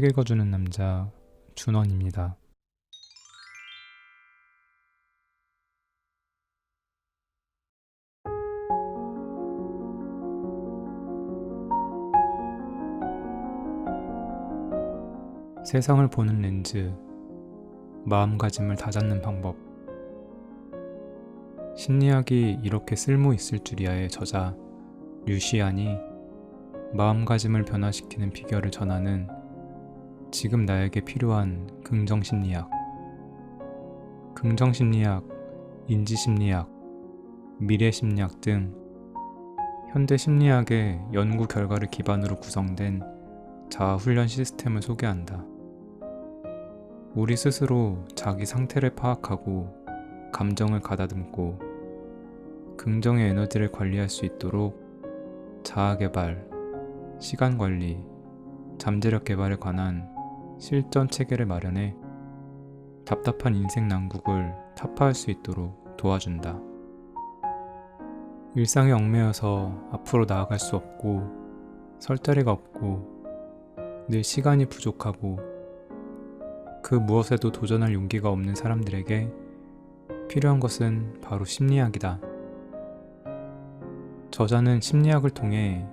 책 읽어주는 남자 준원입니다. 세상을 보는 렌즈, 마음가짐을 다잡는 방법. 심리학이 이렇게 쓸모 있을 줄이야의 저자 류시안이 마음가짐을 변화시키는 비결을 전하는 지금 나에게 필요한 긍정심리학, 인지심리학, 미래심리학 등 현대 심리학의 연구 결과를 기반으로 구성된 자아훈련 시스템을 소개한다. 우리 스스로 자기 상태를 파악하고 감정을 가다듬고 긍정의 에너지를 관리할 수 있도록 자아개발, 시간관리, 잠재력 개발에 관한 실전 체계를 마련해 답답한 인생 난국을 타파할 수 있도록 도와준다. 일상에 얽매여서 앞으로 나아갈 수 없고 설 자리가 없고 늘 시간이 부족하고 그 무엇에도 도전할 용기가 없는 사람들에게 필요한 것은 바로 심리학이다. 저자는 심리학을 통해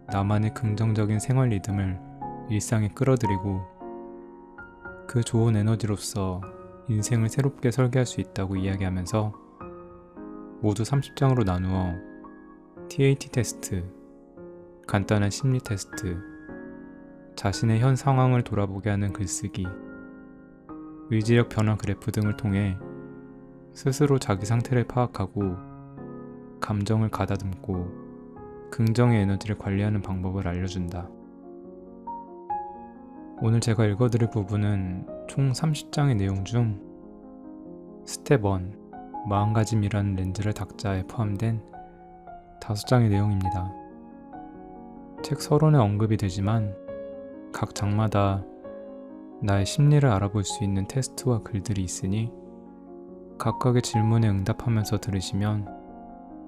나만의 긍정적인 생활 리듬을 일상에 끌어들이고 그 좋은 에너지로서 인생을 새롭게 설계할 수 있다고 이야기하면서 모두 30장으로 나누어 TAT 테스트, 간단한 심리 테스트, 자신의 현 상황을 돌아보게 하는 글쓰기, 의지력 변화 그래프 등을 통해 스스로 자기 상태를 파악하고 감정을 가다듬고 긍정의 에너지를 관리하는 방법을 알려준다. 오늘 제가 읽어드릴 부분은 총 30장의 내용 중 스텝 1, 마음가짐이라는 렌즈를 닦자에 포함된 5장의 내용입니다. 책 서론에 언급이 되지만 각 장마다 나의 심리를 알아볼 수 있는 테스트와 글들이 있으니 각각의 질문에 응답하면서 들으시면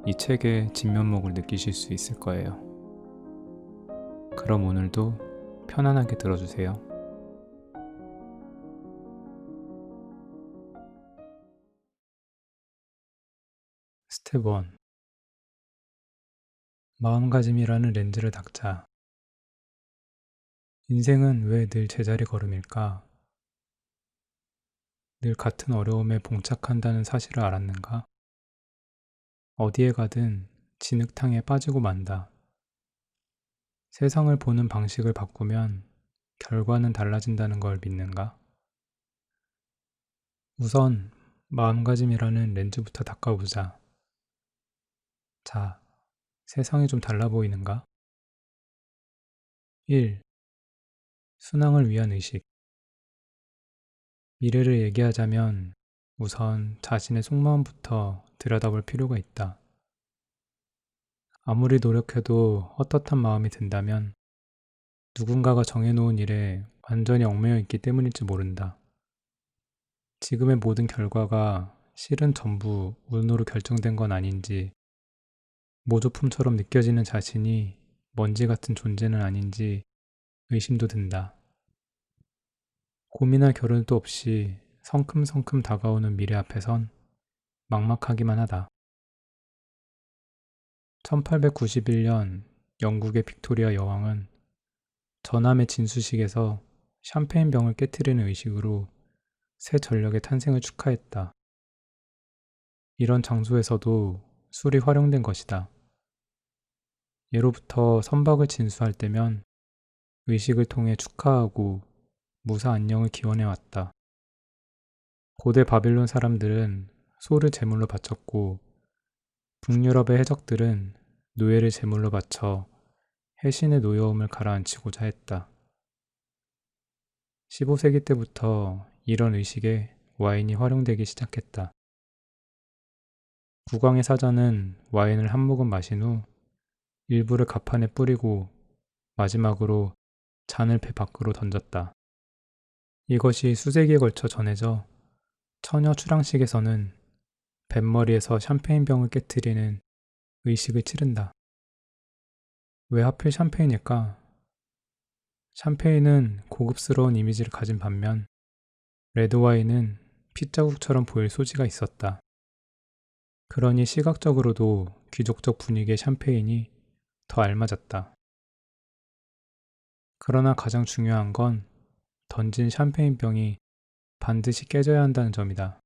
이 책의 진면목을 느끼실 수 있을 거예요. 그럼 오늘도 편안하게 들어주세요. 스텝 1. 마음가짐이라는 렌즈를 닦자. 인생은 왜 늘 제자리 걸음일까? 늘 같은 어려움에 봉착한다는 사실을 알았는가? 어디에 가든 진흙탕에 빠지고 만다. 세상을 보는 방식을 바꾸면 결과는 달라진다는 걸 믿는가? 우선 마음가짐이라는 렌즈부터 닦아보자. 자, 세상이 좀 달라 보이는가? 1. 순항을 위한 의식. 미래를 얘기하자면 우선 자신의 속마음부터 들여다볼 필요가 있다. 아무리 노력해도 헛헛한 마음이 든다면 누군가가 정해놓은 일에 완전히 얽매여 있기 때문일지 모른다. 지금의 모든 결과가 실은 전부 운으로 결정된 건 아닌지, 모조품처럼 느껴지는 자신이 먼지 같은 존재는 아닌지 의심도 든다. 고민할 겨를도 없이 성큼성큼 다가오는 미래 앞에선 막막하기만 하다. 1891년 영국의 빅토리아 여왕은 전함의 진수식에서 샴페인 병을 깨트리는 의식으로 새 전력의 탄생을 축하했다. 이런 장소에서도 술이 활용된 것이다. 예로부터 선박을 진수할 때면 의식을 통해 축하하고 무사 안녕을 기원해왔다. 고대 바빌론 사람들은 소를 제물로 바쳤고 북유럽의 해적들은 노예를 제물로 바쳐 해신의 노여움을 가라앉히고자 했다. 15세기 때부터 이런 의식에 와인이 활용되기 시작했다. 국왕의 사자는 와인을 한 모금 마신 후 일부를 갑판에 뿌리고 마지막으로 잔을 배 밖으로 던졌다. 이것이 수세기에 걸쳐 전해져 처녀 출항식에서는 뱃머리에서 샴페인병을 깨트리는 의식을 치른다. 왜 하필 샴페인일까? 샴페인은 고급스러운 이미지를 가진 반면 레드와인은 핏자국처럼 보일 소지가 있었다. 그러니 시각적으로도 귀족적 분위기의 샴페인이 더 알맞았다. 그러나 가장 중요한 건 던진 샴페인병이 반드시 깨져야 한다는 점이다.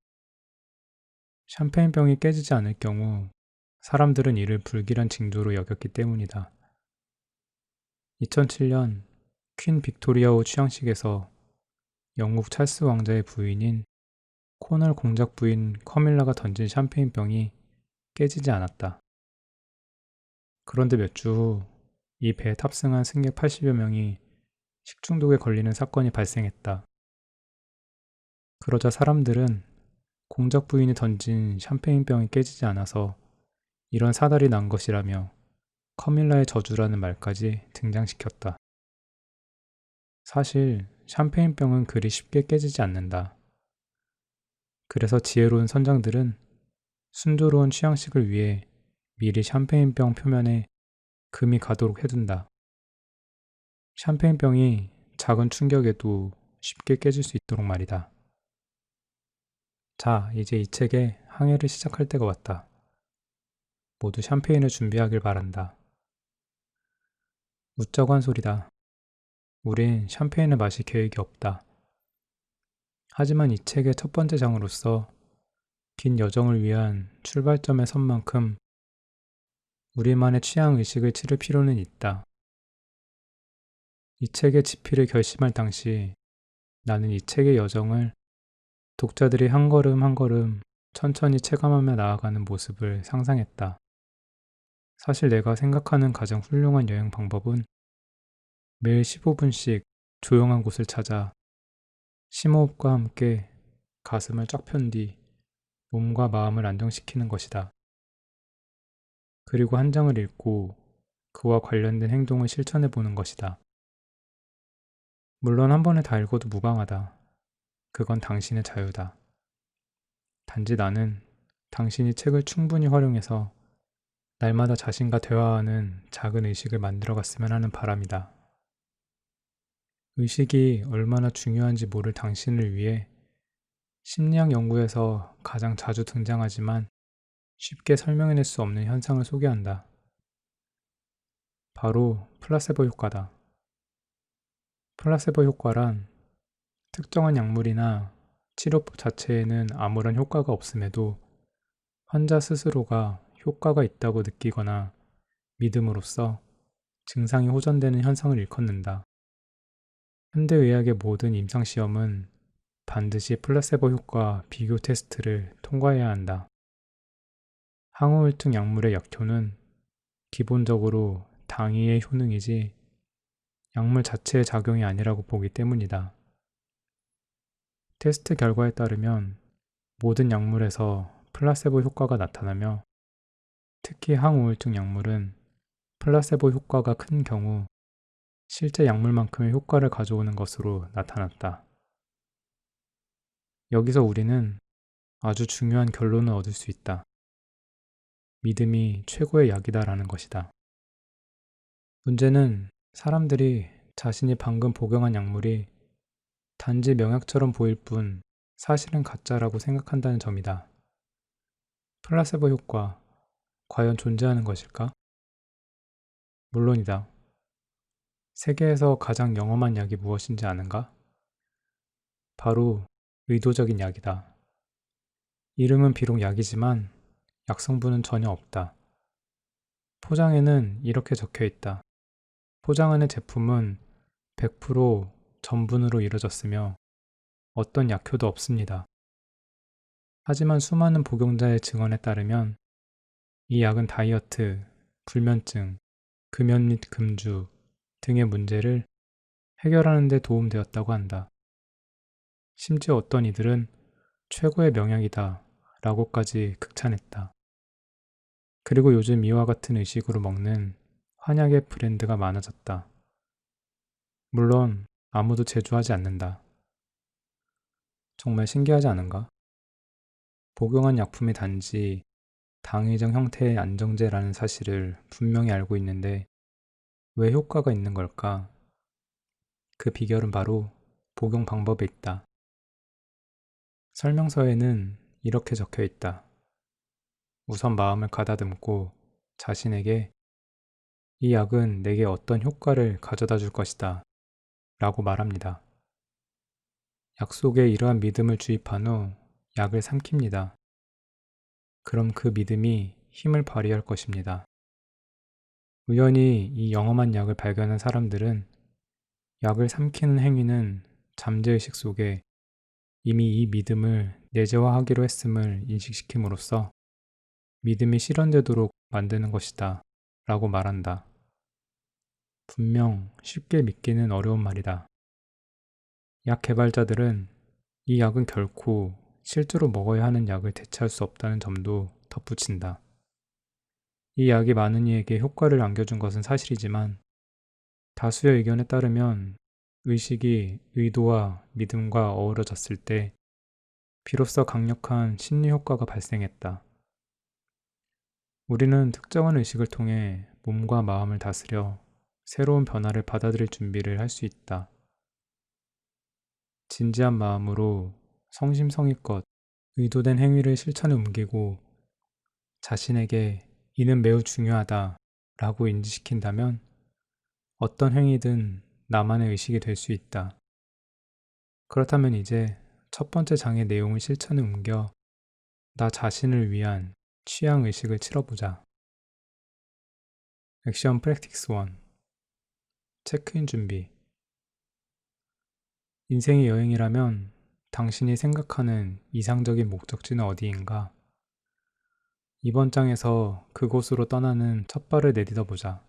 샴페인병이 깨지지 않을 경우 사람들은 이를 불길한 징조로 여겼기 때문이다. 2007년 퀸 빅토리아호 취향식에서 영국 찰스 왕자의 부인인 코널 공작 부인 커밀라가 던진 샴페인병이 깨지지 않았다. 그런데 몇 주 후 이 배에 탑승한 승객 80여 명이 식중독에 걸리는 사건이 발생했다. 그러자 사람들은 공작 부인이 던진 샴페인병이 깨지지 않아서 이런 사달이 난 것이라며 커밀라의 저주라는 말까지 등장시켰다. 사실 샴페인병은 그리 쉽게 깨지지 않는다. 그래서 지혜로운 선장들은 순조로운 취향식을 위해 미리 샴페인병 표면에 금이 가도록 해둔다. 샴페인병이 작은 충격에도 쉽게 깨질 수 있도록 말이다. 자, 이제 이 책의 항해를 시작할 때가 왔다. 모두 샴페인을 준비하길 바란다. 웃자고 한 소리다. 우린 샴페인을 마실 계획이 없다. 하지만 이 책의 첫 번째 장으로서 긴 여정을 위한 출발점에 선 만큼 우리만의 취향 의식을 치를 필요는 있다. 이 책의 집필을 결심할 당시 나는 이 책의 여정을 독자들이 한 걸음 한 걸음 천천히 체감하며 나아가는 모습을 상상했다. 사실 내가 생각하는 가장 훌륭한 여행 방법은 매일 15분씩 조용한 곳을 찾아 심호흡과 함께 가슴을 쫙 편 뒤 몸과 마음을 안정시키는 것이다. 그리고 한 장을 읽고 그와 관련된 행동을 실천해 보는 것이다. 물론 한 번에 다 읽어도 무방하다. 그건 당신의 자유다. 단지 나는 당신이 책을 충분히 활용해서 날마다 자신과 대화하는 작은 의식을 만들어 갔으면 하는 바람이다. 의식이 얼마나 중요한지 모를 당신을 위해 심리학 연구에서 가장 자주 등장하지만 쉽게 설명해낼 수 없는 현상을 소개한다. 바로 플라세보 효과다. 플라세보 효과란 특정한 약물이나 치료법 자체에는 아무런 효과가 없음에도 환자 스스로가 효과가 있다고 느끼거나 믿음으로써 증상이 호전되는 현상을 일컫는다. 현대의학의 모든 임상시험은 반드시 플라세보 효과 비교 테스트를 통과해야 한다. 항우울증 약물의 약효는 기본적으로 당위의 효능이지 약물 자체의 작용이 아니라고 보기 때문이다. 테스트 결과에 따르면 모든 약물에서 플라세보 효과가 나타나며 특히 항우울증 약물은 플라세보 효과가 큰 경우 실제 약물만큼의 효과를 가져오는 것으로 나타났다. 여기서 우리는 아주 중요한 결론을 얻을 수 있다. 믿음이 최고의 약이다라는 것이다. 문제는 사람들이 자신이 방금 복용한 약물이 단지 명약처럼 보일 뿐 사실은 가짜라고 생각한다는 점이다. 플라세보 효과, 과연 존재하는 것일까? 물론이다. 세계에서 가장 영험한 약이 무엇인지 아는가? 바로 의도적인 약이다. 이름은 비록 약이지만 약 성분은 전혀 없다. 포장에는 이렇게 적혀 있다. 포장 안의 제품은 100% 전분으로 이루어졌으며 어떤 약효도 없습니다. 하지만 수많은 복용자의 증언에 따르면 이 약은 다이어트, 불면증, 금연 및 금주 등의 문제를 해결하는 데 도움되었다고 한다. 심지어 어떤 이들은 최고의 명약이다 라고까지 극찬했다. 그리고 요즘 이와 같은 의식으로 먹는 한약의 브랜드가 많아졌다. 물론 아무도 제조하지 않는다. 정말 신기하지 않은가? 복용한 약품이 단지 당위적 형태의 안정제라는 사실을 분명히 알고 있는데 왜 효과가 있는 걸까? 그 비결은 바로 복용 방법에 있다. 설명서에는 이렇게 적혀 있다. 우선 마음을 가다듬고 자신에게 이 약은 내게 어떤 효과를 가져다 줄 것이다 라고 말합니다. 약 속에 이러한 믿음을 주입한 후 약을 삼킵니다. 그럼 그 믿음이 힘을 발휘할 것입니다. 우연히 이 영험한 약을 발견한 사람들은 약을 삼키는 행위는 잠재의식 속에 이미 이 믿음을 내재화하기로 했음을 인식시킴으로써 믿음이 실현되도록 만드는 것이다 라고 말한다. 분명 쉽게 믿기는 어려운 말이다. 약 개발자들은 이 약은 결코 실제로 먹어야 하는 약을 대체할 수 없다는 점도 덧붙인다. 이 약이 많은 이에게 효과를 안겨준 것은 사실이지만 다수의 의견에 따르면 의식이 의도와 믿음과 어우러졌을 때 비로소 강력한 심리 효과가 발생했다. 우리는 특정한 의식을 통해 몸과 마음을 다스려 새로운 변화를 받아들일 준비를 할 수 있다. 진지한 마음으로 성심성의껏 의도된 행위를 실천에 옮기고 자신에게 이는 매우 중요하다 라고 인지시킨다면 어떤 행위든 나만의 의식이 될 수 있다. 그렇다면 이제 첫 번째 장의 내용을 실천에 옮겨 나 자신을 위한 취향 의식을 치러보자. 액션 프랙틱스 1. 체크인 준비. 인생이 여행이라면 당신이 생각하는 이상적인 목적지는 어디인가? 이번 장에서 그곳으로 떠나는 첫 발을 내딛어 보자.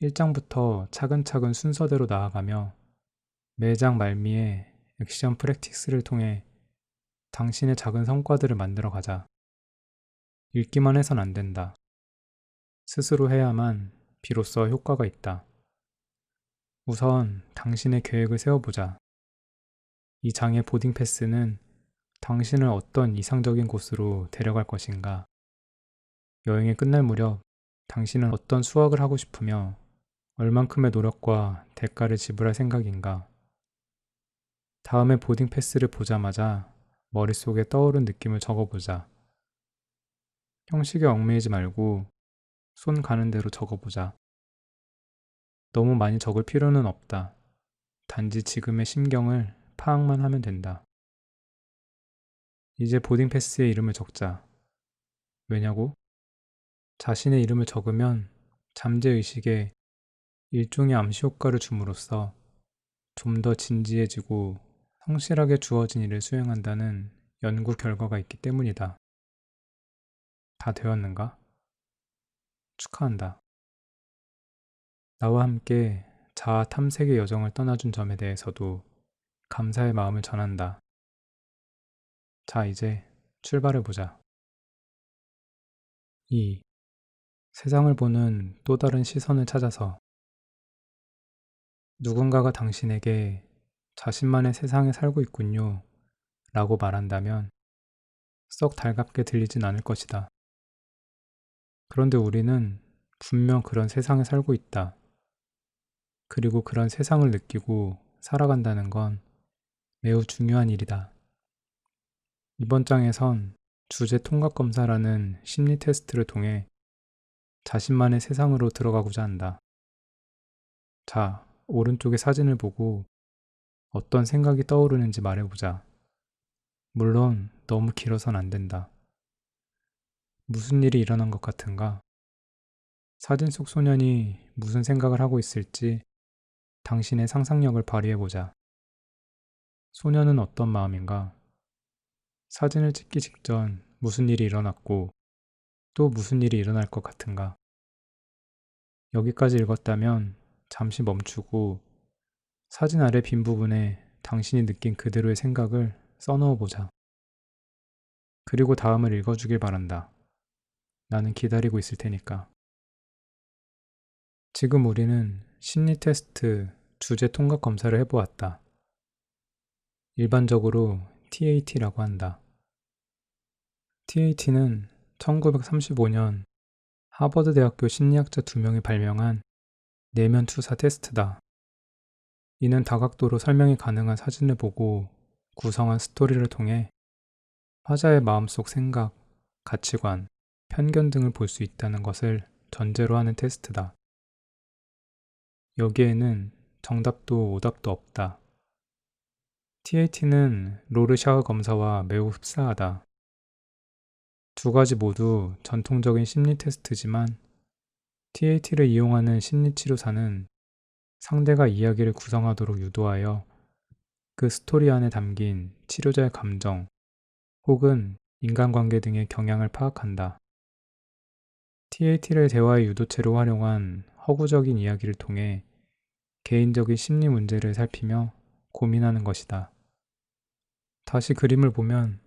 1장부터 차근차근 순서대로 나아가며 매장 말미에 액션 프랙틱스를 통해 당신의 작은 성과들을 만들어 가자. 읽기만 해선 안 된다. 스스로 해야만 비로소 효과가 있다. 우선 당신의 계획을 세워보자. 이 장의 보딩 패스는 당신을 어떤 이상적인 곳으로 데려갈 것인가? 여행이 끝날 무렵 당신은 어떤 수학을 하고 싶으며 얼만큼의 노력과 대가를 지불할 생각인가? 다음에 보딩 패스를 보자마자 머릿속에 떠오른 느낌을 적어보자. 형식에 얽매이지 말고 손 가는 대로 적어보자. 너무 많이 적을 필요는 없다. 단지 지금의 심경을 파악만 하면 된다. 이제 보딩 패스의 이름을 적자. 왜냐고? 자신의 이름을 적으면 잠재의식에 일종의 암시 효과를 줌으로써 좀 더 진지해지고 성실하게 주어진 일을 수행한다는 연구 결과가 있기 때문이다. 다 되었는가? 축하한다. 나와 함께 자아 탐색의 여정을 떠나준 점에 대해서도 감사의 마음을 전한다. 자, 이제 출발해보자. 2. 세상을 보는 또 다른 시선을 찾아서 누군가가 당신에게 자신만의 세상에 살고 있군요 라고 말한다면 썩 달갑게 들리진 않을 것이다. 그런데 우리는 분명 그런 세상에 살고 있다. 그리고 그런 세상을 느끼고 살아간다는 건 매우 중요한 일이다. 이번 장에선 주제 통각 검사라는 심리 테스트를 통해 자신만의 세상으로 들어가고자 한다. 자, 오른쪽의 사진을 보고 어떤 생각이 떠오르는지 말해보자. 물론 너무 길어선 안 된다. 무슨 일이 일어난 것 같은가? 사진 속 소년이 무슨 생각을 하고 있을지 당신의 상상력을 발휘해보자. 소년은 어떤 마음인가? 사진을 찍기 직전 무슨 일이 일어났고 또 무슨 일이 일어날 것 같은가? 여기까지 읽었다면 잠시 멈추고 사진 아래 빈 부분에 당신이 느낀 그대로의 생각을 써넣어 보자. 그리고 다음을 읽어주길 바란다. 나는 기다리고 있을 테니까. 지금 우리는 심리 테스트 주제 통각 검사를 해보았다. 일반적으로 TAT라고 한다. TAT는 1935년 하버드 대학교 심리학자 2명이 발명한 내면 투사 테스트다. 이는 다각도로 설명이 가능한 사진을 보고 구성한 스토리를 통해 화자의 마음속 생각, 가치관, 편견 등을 볼 수 있다는 것을 전제로 하는 테스트다. 여기에는 정답도 오답도 없다. TAT는 로르샤흐 검사와 매우 흡사하다. 두 가지 모두 전통적인 심리 테스트지만 TAT를 이용하는 심리치료사는 상대가 이야기를 구성하도록 유도하여 그 스토리 안에 담긴 치료자의 감정 혹은 인간관계 등의 경향을 파악한다. TAT를 대화의 유도체로 활용한 허구적인 이야기를 통해 개인적인 심리 문제를 살피며 고민하는 것이다. 다시 그림을 보면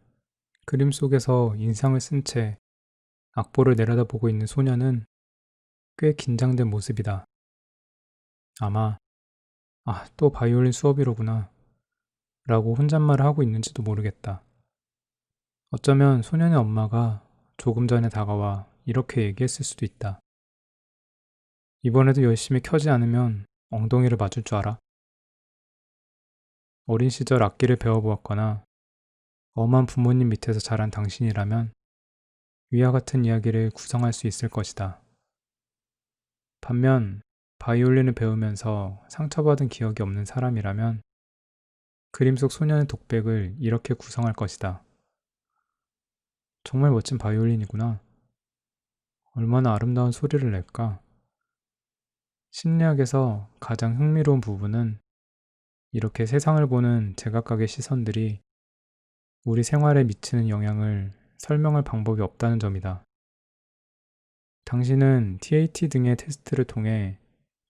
그림 속에서 인상을 쓴 채 악보를 내려다보고 있는 소녀는 꽤 긴장된 모습이다. 아마 또 바이올린 수업이로구나 라고 혼잣말을 하고 있는지도 모르겠다. 어쩌면 소년의 엄마가 조금 전에 다가와 이렇게 얘기했을 수도 있다. 이번에도 열심히 켜지 않으면 엉덩이를 맞을 줄 알아. 어린 시절 악기를 배워보았거나 엄한 부모님 밑에서 자란 당신이라면 위와 같은 이야기를 구성할 수 있을 것이다. 반면 바이올린을 배우면서 상처받은 기억이 없는 사람이라면 그림 속 소년의 독백을 이렇게 구성할 것이다. 정말 멋진 바이올린이구나. 얼마나 아름다운 소리를 낼까? 심리학에서 가장 흥미로운 부분은 이렇게 세상을 보는 제각각의 시선들이 우리 생활에 미치는 영향을 설명할 방법이 없다는 점이다. 당신은 TAT 등의 테스트를 통해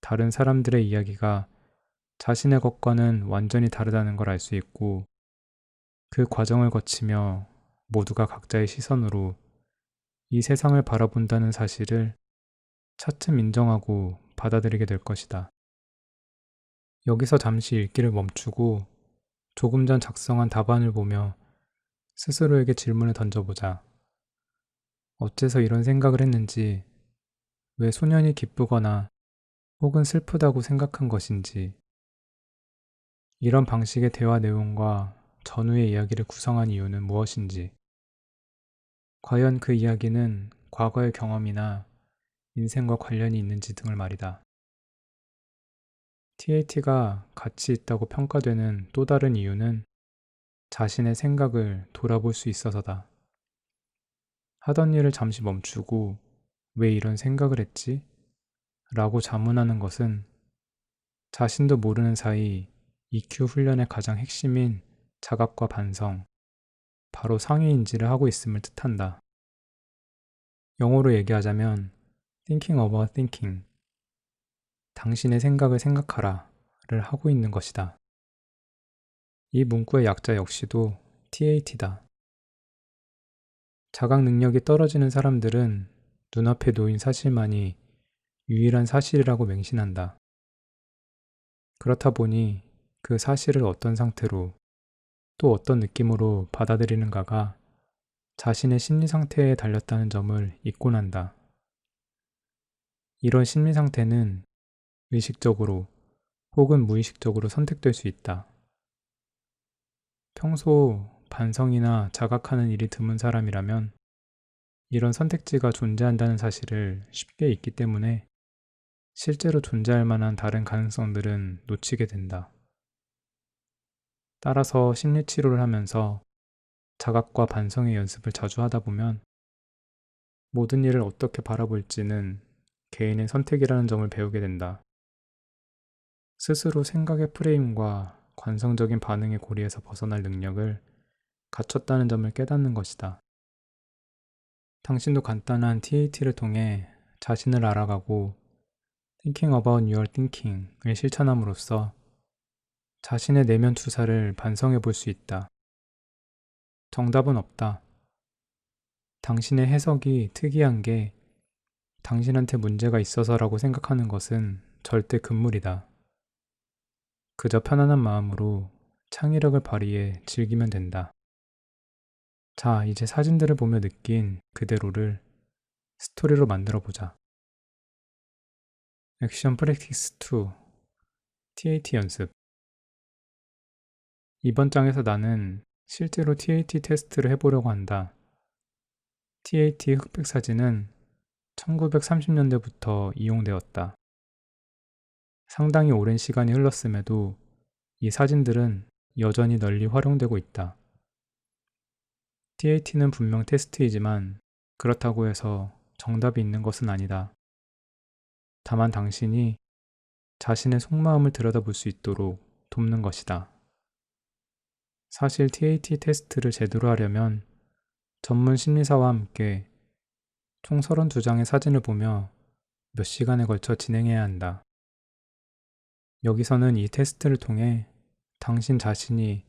다른 사람들의 이야기가 자신의 것과는 완전히 다르다는 걸 알 수 있고 그 과정을 거치며 모두가 각자의 시선으로 이 세상을 바라본다는 사실을 차츰 인정하고 받아들이게 될 것이다. 여기서 잠시 읽기를 멈추고 조금 전 작성한 답안을 보며 스스로에게 질문을 던져보자. 어째서 이런 생각을 했는지, 왜 소년이 기쁘거나 혹은 슬프다고 생각한 것인지, 이런 방식의 대화 내용과 전후의 이야기를 구성한 이유는 무엇인지, 과연 그 이야기는 과거의 경험이나 인생과 관련이 있는지 등을 말이다. TAT가 가치 있다고 평가되는 또 다른 이유는 자신의 생각을 돌아볼 수 있어서다. 하던 일을 잠시 멈추고 왜 이런 생각을 했지? 라고 자문하는 것은 자신도 모르는 사이 EQ 훈련의 가장 핵심인 자각과 반성, 바로 상위인지를 하고 있음을 뜻한다. 영어로 얘기하자면 thinking about thinking, 당신의 생각을 생각하라를 하고 있는 것이다. 이 문구의 약자 역시도 TAT다. 자각 능력이 떨어지는 사람들은 눈앞에 놓인 사실만이 유일한 사실이라고 맹신한다. 그렇다 보니 그 사실을 어떤 상태로 또 어떤 느낌으로 받아들이는가가 자신의 심리 상태에 달렸다는 점을 잊고 난다. 이런 심리 상태는 의식적으로 혹은 무의식적으로 선택될 수 있다. 평소 반성이나 자각하는 일이 드문 사람이라면 이런 선택지가 존재한다는 사실을 쉽게 잊기 때문에 실제로 존재할 만한 다른 가능성들은 놓치게 된다. 따라서 심리치료를 하면서 자각과 반성의 연습을 자주 하다 보면 모든 일을 어떻게 바라볼지는 개인의 선택이라는 점을 배우게 된다. 스스로 생각의 프레임과 관성적인 반응의 고리에서 벗어날 능력을 갖췄다는 점을 깨닫는 것이다. 당신도 간단한 TAT를 통해 자신을 알아가고 Thinking about your thinking을 실천함으로써 자신의 내면 투사를 반성해 볼 수 있다. 정답은 없다. 당신의 해석이 특이한 게 당신한테 문제가 있어서라고 생각하는 것은 절대 금물이다. 그저 편안한 마음으로 창의력을 발휘해 즐기면 된다. 자, 이제 사진들을 보며 느낀 그대로를 스토리로 만들어 보자. 액션 프랙티스 2, TAT 연습. 이번 장에서 나는 실제로 TAT 테스트를 해보려고 한다. TAT 흑백 사진은 1930년대부터 이용되었다. 상당히 오랜 시간이 흘렀음에도 이 사진들은 여전히 널리 활용되고 있다. TAT는 분명 테스트이지만 그렇다고 해서 정답이 있는 것은 아니다. 다만 당신이 자신의 속마음을 들여다볼 수 있도록 돕는 것이다. 사실 TAT 테스트를 제대로 하려면 전문 심리사와 함께 총 32장의 사진을 보며 몇 시간에 걸쳐 진행해야 한다. 여기서는 이 테스트를 통해 당신 자신이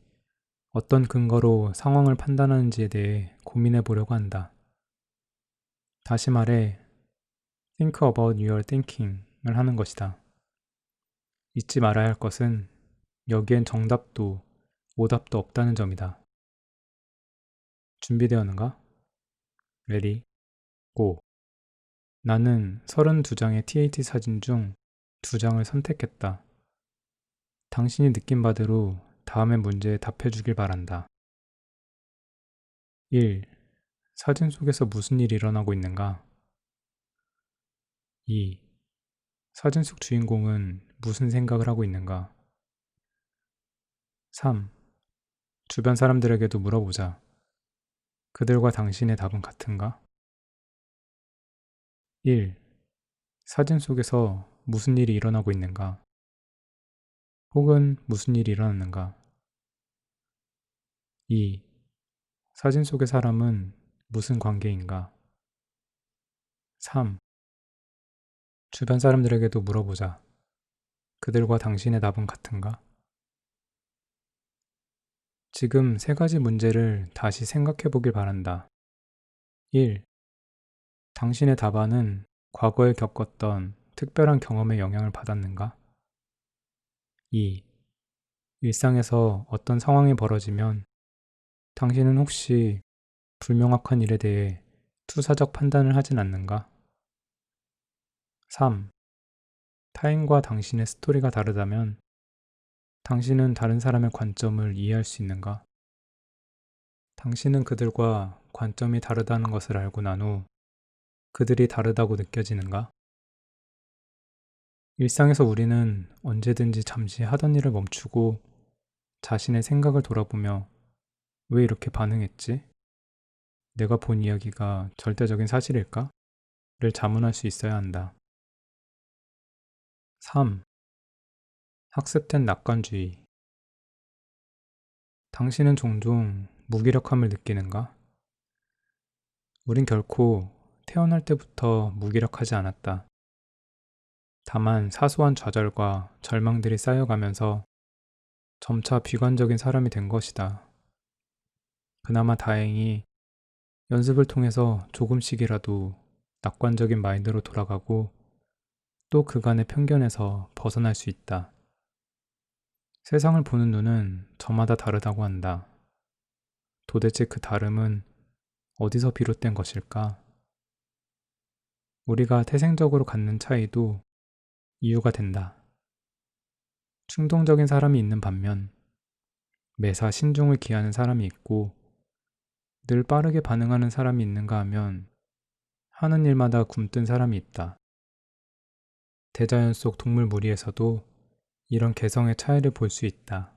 어떤 근거로 상황을 판단하는지에 대해 고민해 보려고 한다. 다시 말해, think about your thinking을 하는 것이다. 잊지 말아야 할 것은 여기엔 정답도 오답도 없다는 점이다. 준비되었는가? 레디, 고! 나는 32장의 TAT 사진 중 2장을 선택했다. 당신이 느낀 바대로 다음의 문제에 답해 주길 바란다. 1. 사진 속에서 무슨 일이 일어나고 있는가? 2. 사진 속 주인공은 무슨 생각을 하고 있는가? 3. 주변 사람들에게도 물어보자. 그들과 당신의 답은 같은가? 1. 사진 속에서 무슨 일이 일어나고 있는가? 혹은 무슨 일이 일어났는가? 2. 사진 속의 사람은 무슨 관계인가? 3. 주변 사람들에게도 물어보자. 그들과 당신의 답은 같은가? 지금 3가지 문제를 다시 생각해 보길 바란다. 1. 당신의 답안은 과거에 겪었던 특별한 경험의 영향을 받았는가? 2. 일상에서 어떤 상황이 벌어지면 당신은 혹시 불명확한 일에 대해 투사적 판단을 하진 않는가? 3. 타인과 당신의 스토리가 다르다면 당신은 다른 사람의 관점을 이해할 수 있는가? 당신은 그들과 관점이 다르다는 것을 알고 난 후 그들이 다르다고 느껴지는가? 일상에서 우리는 언제든지 잠시 하던 일을 멈추고 자신의 생각을 돌아보며 왜 이렇게 반응했지? 내가 본 이야기가 절대적인 사실일까? 를 자문할 수 있어야 한다. 3. 학습된 낙관주의. 당신은 종종 무기력함을 느끼는가? 우린 결코 태어날 때부터 무기력하지 않았다. 다만 사소한 좌절과 절망들이 쌓여가면서 점차 비관적인 사람이 된 것이다. 그나마 다행히 연습을 통해서 조금씩이라도 낙관적인 마인드로 돌아가고 또 그간의 편견에서 벗어날 수 있다. 세상을 보는 눈은 저마다 다르다고 한다. 도대체 그 다름은 어디서 비롯된 것일까? 우리가 태생적으로 갖는 차이도 이유가 된다. 충동적인 사람이 있는 반면 매사 신중을 기하는 사람이 있고 늘 빠르게 반응하는 사람이 있는가 하면 하는 일마다 굼뜬 사람이 있다. 대자연 속 동물 무리에서도 이런 개성의 차이를 볼 수 있다.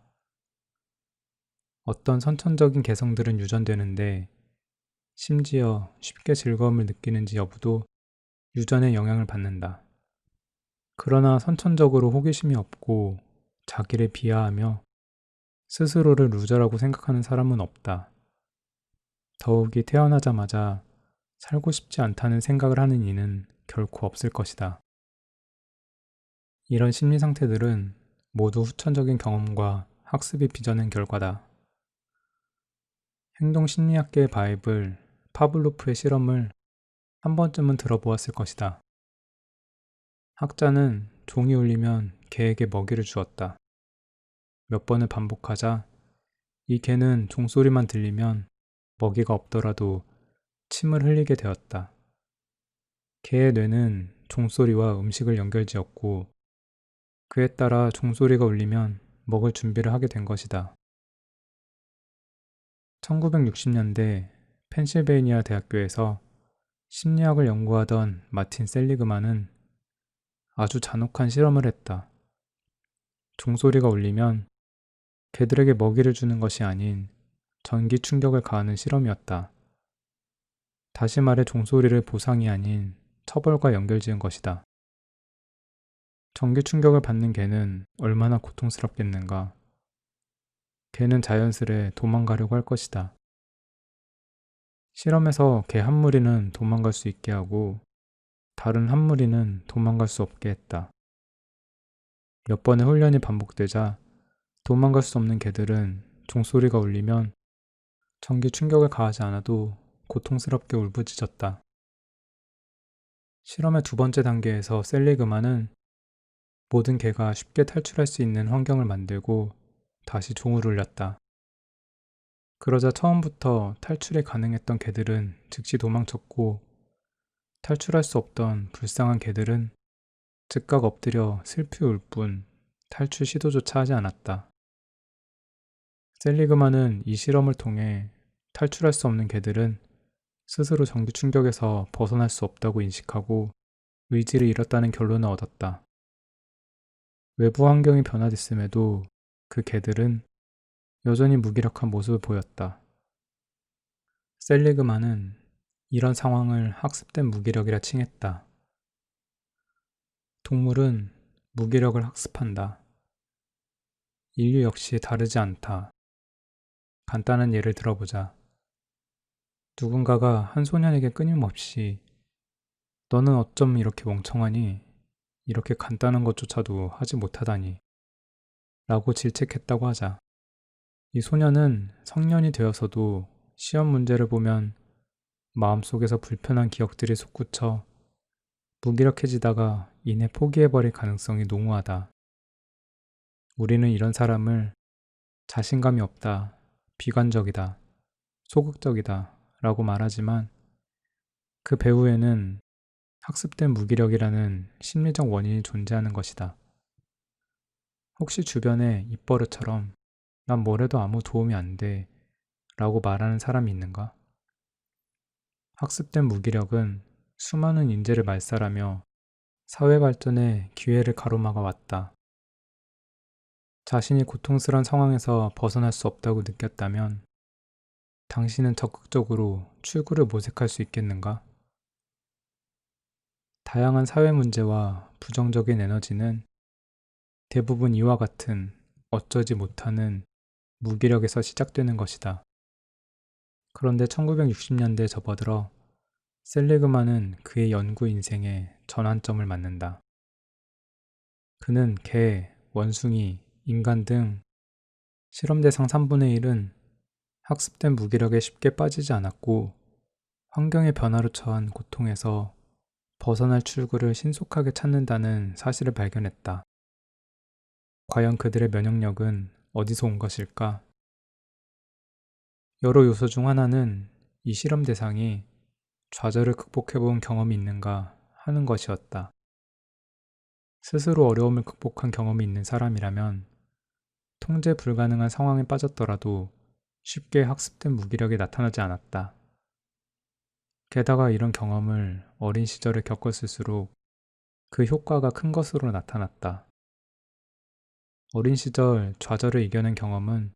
어떤 선천적인 개성들은 유전되는데 심지어 쉽게 즐거움을 느끼는지 여부도 유전의 영향을 받는다. 그러나 선천적으로 호기심이 없고 자기를 비하하며 스스로를 루저라고 생각하는 사람은 없다. 더욱이 태어나자마자 살고 싶지 않다는 생각을 하는 이는 결코 없을 것이다. 이런 심리 상태들은 모두 후천적인 경험과 학습이 빚어낸 결과다. 행동심리학계의 바이블 파블로프의 실험을 한 번쯤은 들어보았을 것이다. 학자는 종이 울리면 개에게 먹이를 주었다. 몇 번을 반복하자 이 개는 종소리만 들리면 먹이가 없더라도 침을 흘리게 되었다. 개의 뇌는 종소리와 음식을 연결지었고 그에 따라 종소리가 울리면 먹을 준비를 하게 된 것이다. 1960년대 펜실베이니아 대학교에서 심리학을 연구하던 마틴 셀리그만은 아주 잔혹한 실험을 했다. 종소리가 울리면 개들에게 먹이를 주는 것이 아닌 전기 충격을 가하는 실험이었다. 다시 말해 종소리를 보상이 아닌 처벌과 연결지은 것이다. 전기 충격을 받는 개는 얼마나 고통스럽겠는가. 개는 자연스레 도망가려고 할 것이다. 실험에서 개 한 무리는 도망갈 수 있게 하고 다른 한 무리는 도망갈 수 없게 했다. 몇 번의 훈련이 반복되자 도망갈 수 없는 개들은 종소리가 울리면 전기 충격을 가하지 않아도 고통스럽게 울부짖었다. 실험의 두 번째 단계에서 셀리그만은 모든 개가 쉽게 탈출할 수 있는 환경을 만들고 다시 종을 울렸다. 그러자 처음부터 탈출이 가능했던 개들은 즉시 도망쳤고 탈출할 수 없던 불쌍한 개들은 즉각 엎드려 슬피 울 뿐 탈출 시도조차 하지 않았다. 셀리그만은 이 실험을 통해 탈출할 수 없는 개들은 스스로 전기 충격에서 벗어날 수 없다고 인식하고 의지를 잃었다는 결론을 얻었다. 외부 환경이 변화됐음에도 그 개들은 여전히 무기력한 모습을 보였다. 셀리그만은 이런 상황을 학습된 무기력이라 칭했다. 동물은 무기력을 학습한다. 인류 역시 다르지 않다. 간단한 예를 들어보자. 누군가가 한 소년에게 끊임없이 너는 어쩜 이렇게 멍청하니? 이렇게 간단한 것조차도 하지 못하다니. 라고 질책했다고 하자. 이 소년은 성년이 되어서도 시험 문제를 보면 마음속에서 불편한 기억들이 솟구쳐 무기력해지다가 이내 포기해버릴 가능성이 농후하다. 우리는 이런 사람을 자신감이 없다, 비관적이다, 소극적이다 라고 말하지만 그 배후에는 학습된 무기력이라는 심리적 원인이 존재하는 것이다. 혹시 주변에 입버릇처럼 난 뭘 해도 아무 도움이 안 돼 라고 말하는 사람이 있는가? 학습된 무기력은 수많은 인재를 말살하며 사회 발전의 기회를 가로막아 왔다. 자신이 고통스러운 상황에서 벗어날 수 없다고 느꼈다면 당신은 적극적으로 출구를 모색할 수 있겠는가? 다양한 사회 문제와 부정적인 에너지는 대부분 이와 같은 어쩌지 못하는 무기력에서 시작되는 것이다. 그런데 1960년대에 접어들어 셀리그만은 그의 연구 인생에 전환점을 맞는다. 그는 개, 원숭이, 인간 등 실험 대상 3분의 1은 학습된 무기력에 쉽게 빠지지 않았고 환경의 변화로 처한 고통에서 벗어날 출구를 신속하게 찾는다는 사실을 발견했다. 과연 그들의 면역력은 어디서 온 것일까? 여러 요소 중 하나는 이 실험 대상이 좌절을 극복해본 경험이 있는가 하는 것이었다. 스스로 어려움을 극복한 경험이 있는 사람이라면 통제 불가능한 상황에 빠졌더라도 쉽게 학습된 무기력이 나타나지 않았다. 게다가 이런 경험을 어린 시절에 겪었을수록 그 효과가 큰 것으로 나타났다. 어린 시절 좌절을 이겨낸 경험은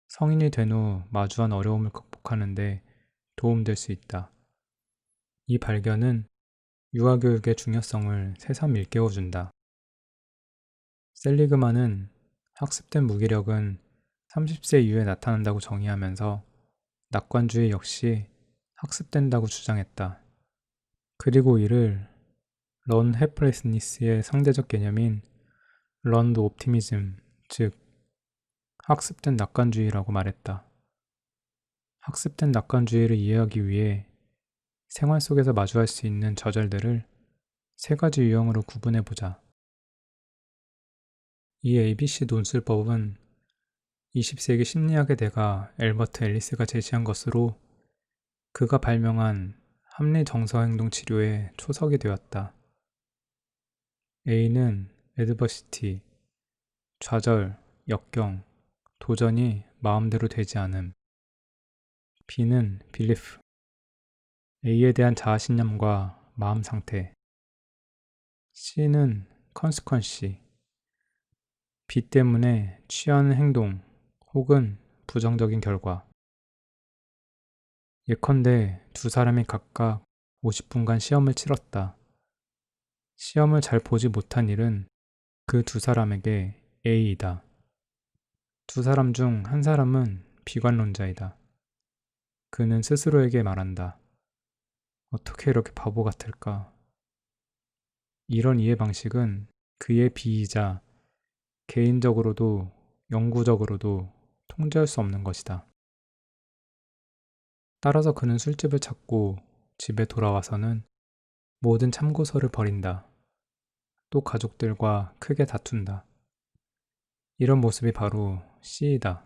성인이 된 후 마주한 어려움을 극복하는 데 도움될 수 있다. 이 발견은 유아교육의 중요성을 새삼 일깨워준다. 셀리그만은 학습된 무기력은 30세 이후에 나타난다고 정의하면서 낙관주의 역시 학습된다고 주장했다. 그리고 이를 런 헬플레스니스의 상대적 개념인 런드 옵티미즘, 즉 학습된 낙관주의라고 말했다. 학습된 낙관주의를 이해하기 위해 생활 속에서 마주할 수 있는 좌절들을 세 가지 유형으로 구분해보자. 이 ABC 논술법은 20세기 심리학의 대가 엘버트 앨리스가 제시한 것으로 그가 발명한 합리 정서행동 치료의 초석이 되었다. A는 애드버시티, 좌절, 역경, 도전이 마음대로 되지 않음. B는 belief, A에 대한 자아신념과 마음 상태. C는 consequence, B 때문에 취하는 행동 혹은 부정적인 결과. 예컨대 두 사람이 각각 50분간 시험을 치렀다. 시험을 잘 보지 못한 일은 그 두 사람에게 A이다. 두 사람 중 한 사람은 비관론자이다. 그는 스스로에게 말한다. 어떻게 이렇게 바보 같을까? 이런 이해 방식은 그의 B이자 개인적으로도 영구적으로도 통제할 수 없는 것이다. 따라서 그는 술집을 찾고 집에 돌아와서는 모든 참고서를 버린다. 또 가족들과 크게 다툰다. 이런 모습이 바로 C이다.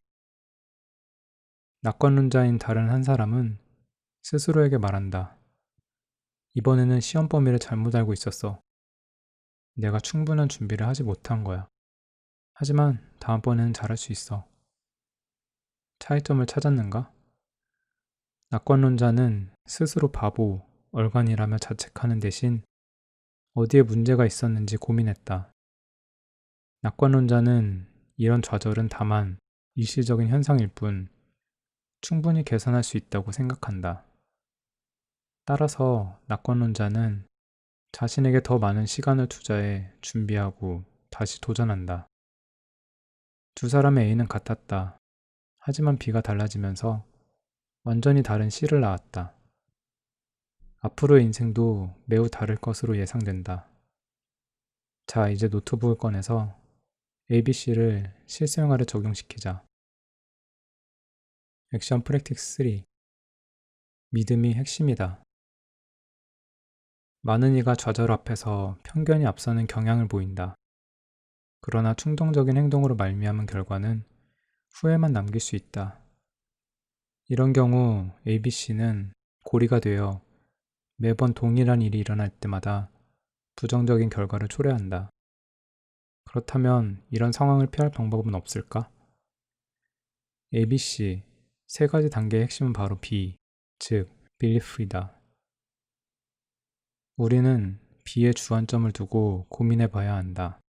낙관론자인 다른 한 사람은 스스로에게 말한다. 이번에는 시험 범위를 잘못 알고 있었어. 내가 충분한 준비를 하지 못한 거야. 하지만 다음번에는 잘할 수 있어. 차이점을 찾았는가? 낙관론자는 스스로 바보, 얼간이라며 자책하는 대신 어디에 문제가 있었는지 고민했다. 낙관론자는 이런 좌절은 다만 일시적인 현상일 뿐 충분히 개선할 수 있다고 생각한다. 따라서 낙관론자는 자신에게 더 많은 시간을 투자해 준비하고 다시 도전한다. 두 사람의 A는 같았다. 하지만 B가 달라지면서 완전히 다른 C를 낳았다. 앞으로의 인생도 매우 다를 것으로 예상된다. 자, 이제 노트북을 꺼내서 ABC를 실생활에 적용시키자. 액션 프랙티스 3. 믿음이 핵심이다. 많은 이가 좌절 앞에서 편견이 앞서는 경향을 보인다. 그러나 충동적인 행동으로 말미암은 결과는 후회만 남길 수 있다. 이런 경우 ABC는 고리가 되어 매번 동일한 일이 일어날 때마다 부정적인 결과를 초래한다. 그렇다면 이런 상황을 피할 방법은 없을까? ABC 세 가지 단계의 핵심은 바로 B, 즉 belief이다. 우리는 B에 주안점을 두고 고민해 봐야 한다.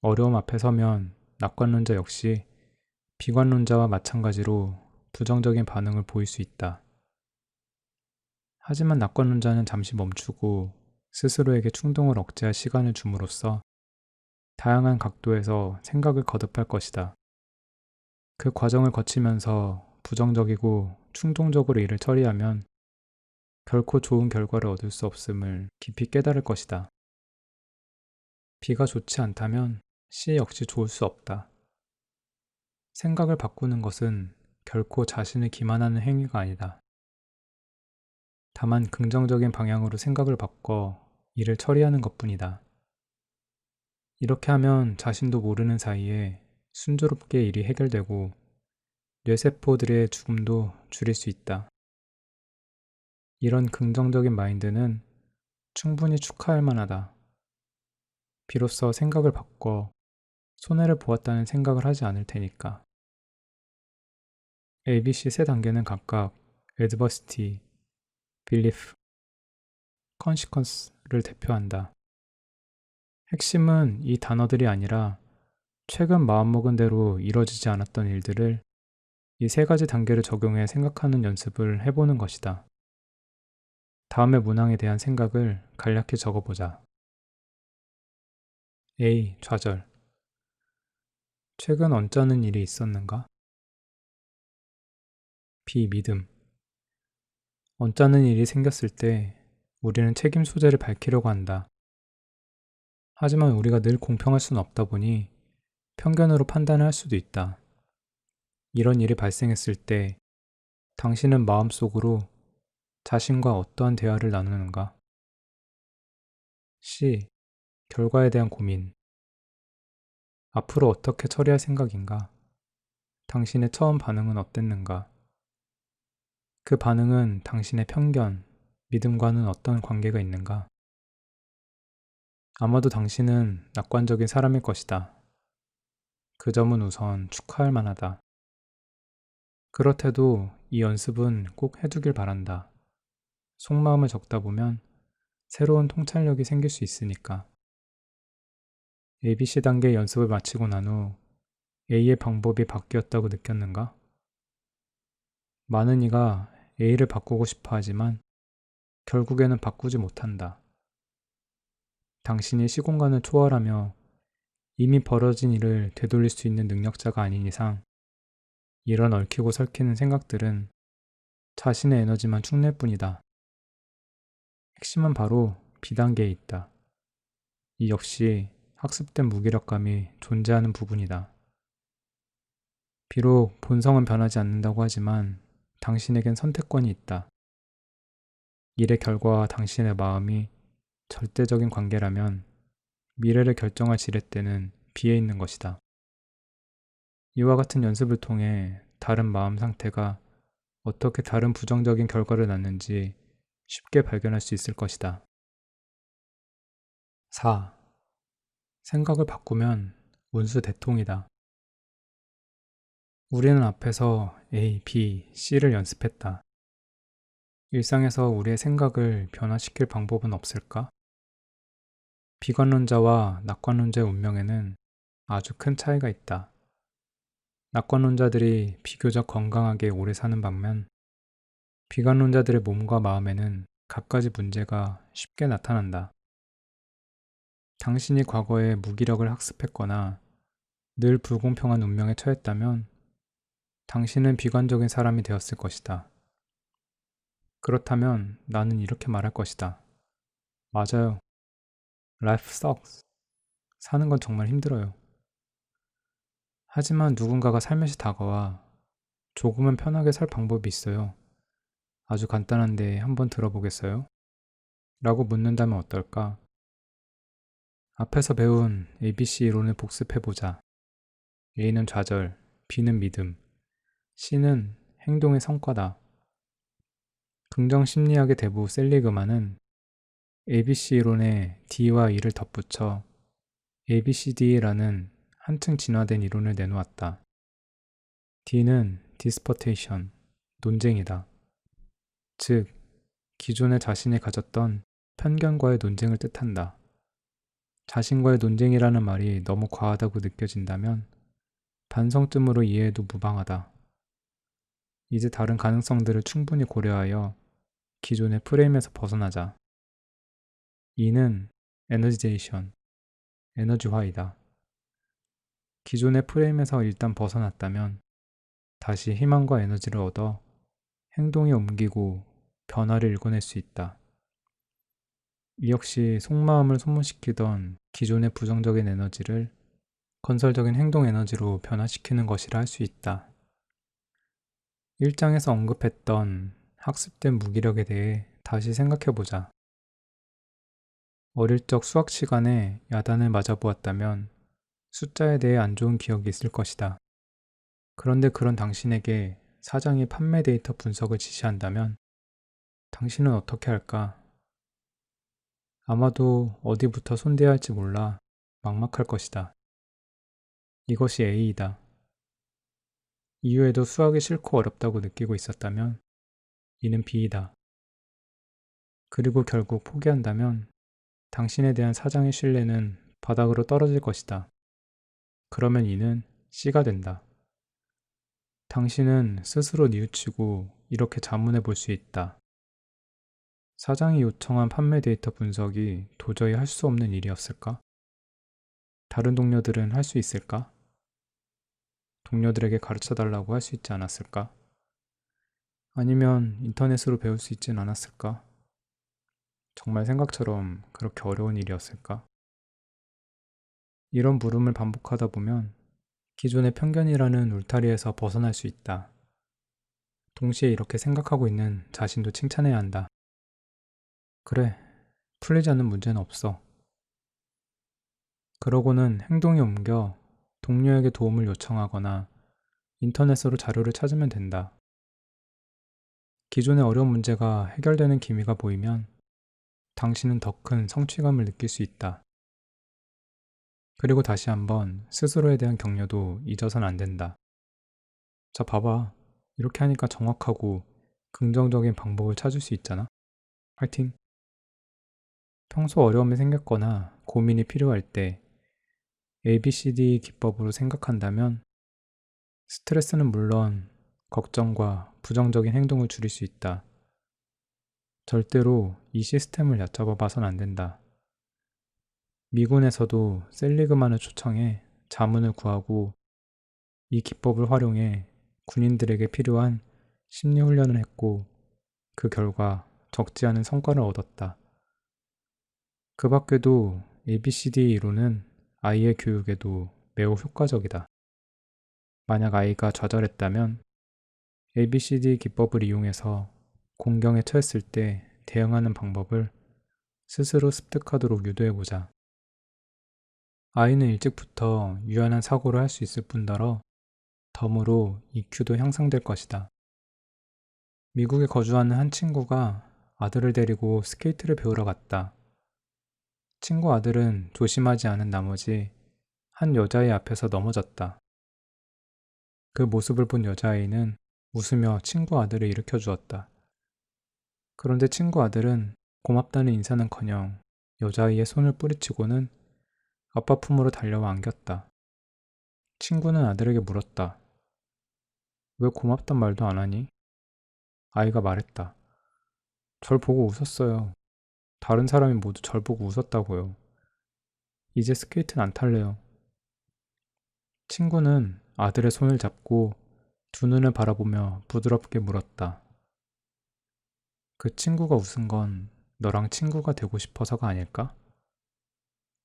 어려움 앞에 서면 낙관론자 역시 비관론자와 마찬가지로 부정적인 반응을 보일 수 있다. 하지만 낙관론자는 잠시 멈추고 스스로에게 충동을 억제할 시간을 줌으로써 다양한 각도에서 생각을 거듭할 것이다. 그 과정을 거치면서 부정적이고 충동적으로 일을 처리하면 결코 좋은 결과를 얻을 수 없음을 깊이 깨달을 것이다. B가 좋지 않다면 C 역시 좋을 수 없다. 생각을 바꾸는 것은 결코 자신을 기만하는 행위가 아니다. 다만 긍정적인 방향으로 생각을 바꿔 일을 처리하는 것뿐이다. 이렇게 하면 자신도 모르는 사이에 순조롭게 일이 해결되고 뇌세포들의 죽음도 줄일 수 있다. 이런 긍정적인 마인드는 충분히 축하할 만하다. 비로소 생각을 바꿔 손해를 보았다는 생각을 하지 않을 테니까. ABC 세 단계는 각각 adversity, belief, consequence를 대표한다. 핵심은 이 단어들이 아니라 최근 마음먹은 대로 이뤄지지 않았던 일들을 이 세 가지 단계를 적용해 생각하는 연습을 해보는 것이다. 다음의 문항에 대한 생각을 간략히 적어보자. A. 좌절. 최근 언짢은 일이 있었는가? B. 믿음. 언짢은 일이 생겼을 때 우리는 책임 소재를 밝히려고 한다. 하지만 우리가 늘 공평할 수는 없다 보니 편견으로 판단을 할 수도 있다. 이런 일이 발생했을 때 당신은 마음속으로 자신과 어떠한 대화를 나누는가? C. 결과에 대한 고민. 앞으로 어떻게 처리할 생각인가? 당신의 처음 반응은 어땠는가? 그 반응은 당신의 편견, 믿음과는 어떤 관계가 있는가? 아마도 당신은 낙관적인 사람일 것이다. 그 점은 우선 축하할 만하다. 그렇대도 이 연습은 꼭 해두길 바란다. 속마음을 적다 보면 새로운 통찰력이 생길 수 있으니까. ABC 단계 연습을 마치고 난 후 A의 방법이 바뀌었다고 느꼈는가? 많은 이가 A를 바꾸고 싶어 하지만 결국에는 바꾸지 못한다. 당신이 시공간을 초월하며 이미 벌어진 일을 되돌릴 수 있는 능력자가 아닌 이상 이런 얽히고 설키는 생각들은 자신의 에너지만 축낼 뿐이다. 핵심은 바로 B단계에 있다. 이 역시 학습된 무기력감이 존재하는 부분이다. 비록 본성은 변하지 않는다고 하지만 당신에겐 선택권이 있다. 일의 결과와 당신의 마음이 절대적인 관계라면 미래를 결정할 지렛대는 B에 있는 것이다. 이와 같은 연습을 통해 다른 마음 상태가 어떻게 다른 부정적인 결과를 낳는지 쉽게 발견할 수 있을 것이다. 4. 생각을 바꾸면 운수 대통이다. 우리는 앞에서 A, B, C를 연습했다. 일상에서 우리의 생각을 변화시킬 방법은 없을까? 비관론자와 낙관론자의 운명에는 아주 큰 차이가 있다. 낙관론자들이 비교적 건강하게 오래 사는 반면 비관론자들의 몸과 마음에는 갖가지 문제가 쉽게 나타난다. 당신이 과거에 무기력을 학습했거나 늘 불공평한 운명에 처했다면 당신은 비관적인 사람이 되었을 것이다. 그렇다면 나는 이렇게 말할 것이다. 맞아요. Life sucks. 사는 건 정말 힘들어요. 하지만 누군가가 살며시 다가와 조금은 편하게 살 방법이 있어요. 아주 간단한데 한번 들어보겠어요? 라고 묻는다면 어떨까? 앞에서 배운 ABC 이론을 복습해보자. A는 좌절, B는 믿음, C는 행동의 성과다. 긍정 심리학의 대부 셀리그만은 ABC 이론에 D와 E를 덧붙여 ABCD라는 한층 진화된 이론을 내놓았다. D는 디스퍼테이션, 논쟁이다. 즉, 기존의 자신이 가졌던 편견과의 논쟁을 뜻한다. 자신과의 논쟁이라는 말이 너무 과하다고 느껴진다면 반성쯤으로 이해해도 무방하다. 이제 다른 가능성들을 충분히 고려하여 기존의 프레임에서 벗어나자. E는 에너지제이션, 에너지화이다. 기존의 프레임에서 일단 벗어났다면 다시 희망과 에너지를 얻어 행동에 옮기고 변화를 일궈낼 수 있다. 이 역시 속마음을 소모시키던 기존의 부정적인 에너지를 건설적인 행동 에너지로 변화시키는 것이라 할 수 있다. 1장에서 언급했던 학습된 무기력에 대해 다시 생각해보자. 어릴 적 수학 시간에 야단을 맞아보았다면 숫자에 대해 안 좋은 기억이 있을 것이다. 그런데 그런 당신에게 사장이 판매 데이터 분석을 지시한다면 당신은 어떻게 할까? 아마도 어디부터 손대야 할지 몰라 막막할 것이다. 이것이 A이다. 이후에도 수학이 싫고 어렵다고 느끼고 있었다면 이는 B이다. 그리고 결국 포기한다면 당신에 대한 사장의 신뢰는 바닥으로 떨어질 것이다. 그러면 이는 C가 된다. 당신은 스스로 뉘우치고 이렇게 자문해 볼 수 있다. 사장이 요청한 판매 데이터 분석이 도저히 할 수 없는 일이었을까? 다른 동료들은 할 수 있을까? 동료들에게 가르쳐 달라고 할 수 있지 않았을까? 아니면 인터넷으로 배울 수 있진 않았을까? 정말 생각처럼 그렇게 어려운 일이었을까? 이런 물음을 반복하다 보면 기존의 편견이라는 울타리에서 벗어날 수 있다. 동시에 이렇게 생각하고 있는 자신도 칭찬해야 한다. 그래, 풀리지 않는 문제는 없어. 그러고는 행동에 옮겨 동료에게 도움을 요청하거나 인터넷으로 자료를 찾으면 된다. 기존의 어려운 문제가 해결되는 기미가 보이면 당신은 더 큰 성취감을 느낄 수 있다. 그리고 다시 한번 스스로에 대한 격려도 잊어선 안 된다. 자, 봐봐. 이렇게 하니까 정확하고 긍정적인 방법을 찾을 수 있잖아. 파이팅! 평소 어려움이 생겼거나 고민이 필요할 때 ABCD 기법으로 생각한다면 스트레스는 물론 걱정과 부정적인 행동을 줄일 수 있다. 절대로 이 시스템을 얕잡아 봐선 안 된다. 미군에서도 셀리그만을 초청해 자문을 구하고 이 기법을 활용해 군인들에게 필요한 심리 훈련을 했고 그 결과 적지 않은 성과를 얻었다. 그 밖에도 ABCD 이론은 아이의 교육에도 매우 효과적이다. 만약 아이가 좌절했다면 ABCD 기법을 이용해서 공경에 처했을 때 대응하는 방법을 스스로 습득하도록 유도해보자. 아이는 일찍부터 유연한 사고를 할 수 있을 뿐더러 덤으로 EQ도 향상될 것이다. 미국에 거주하는 한 친구가 아들을 데리고 스케이트를 배우러 갔다. 친구 아들은 조심하지 않은 나머지 한 여자의 앞에서 넘어졌다. 그 모습을 본 여자아이는 웃으며 친구 아들을 일으켜 주었다. 그런데 친구 아들은 고맙다는 인사는커녕 여자아이의 손을 뿌리치고는 아빠 품으로 달려와 안겼다. 친구는 아들에게 물었다. 왜 고맙단 말도 안 하니? 아이가 말했다. 절 보고 웃었어요. 다른 사람이 모두 절 보고 웃었다고요. 이제 스케이트는 안 탈래요. 친구는 아들의 손을 잡고 두 눈을 바라보며 부드럽게 물었다. 그 친구가 웃은 건 너랑 친구가 되고 싶어서가 아닐까?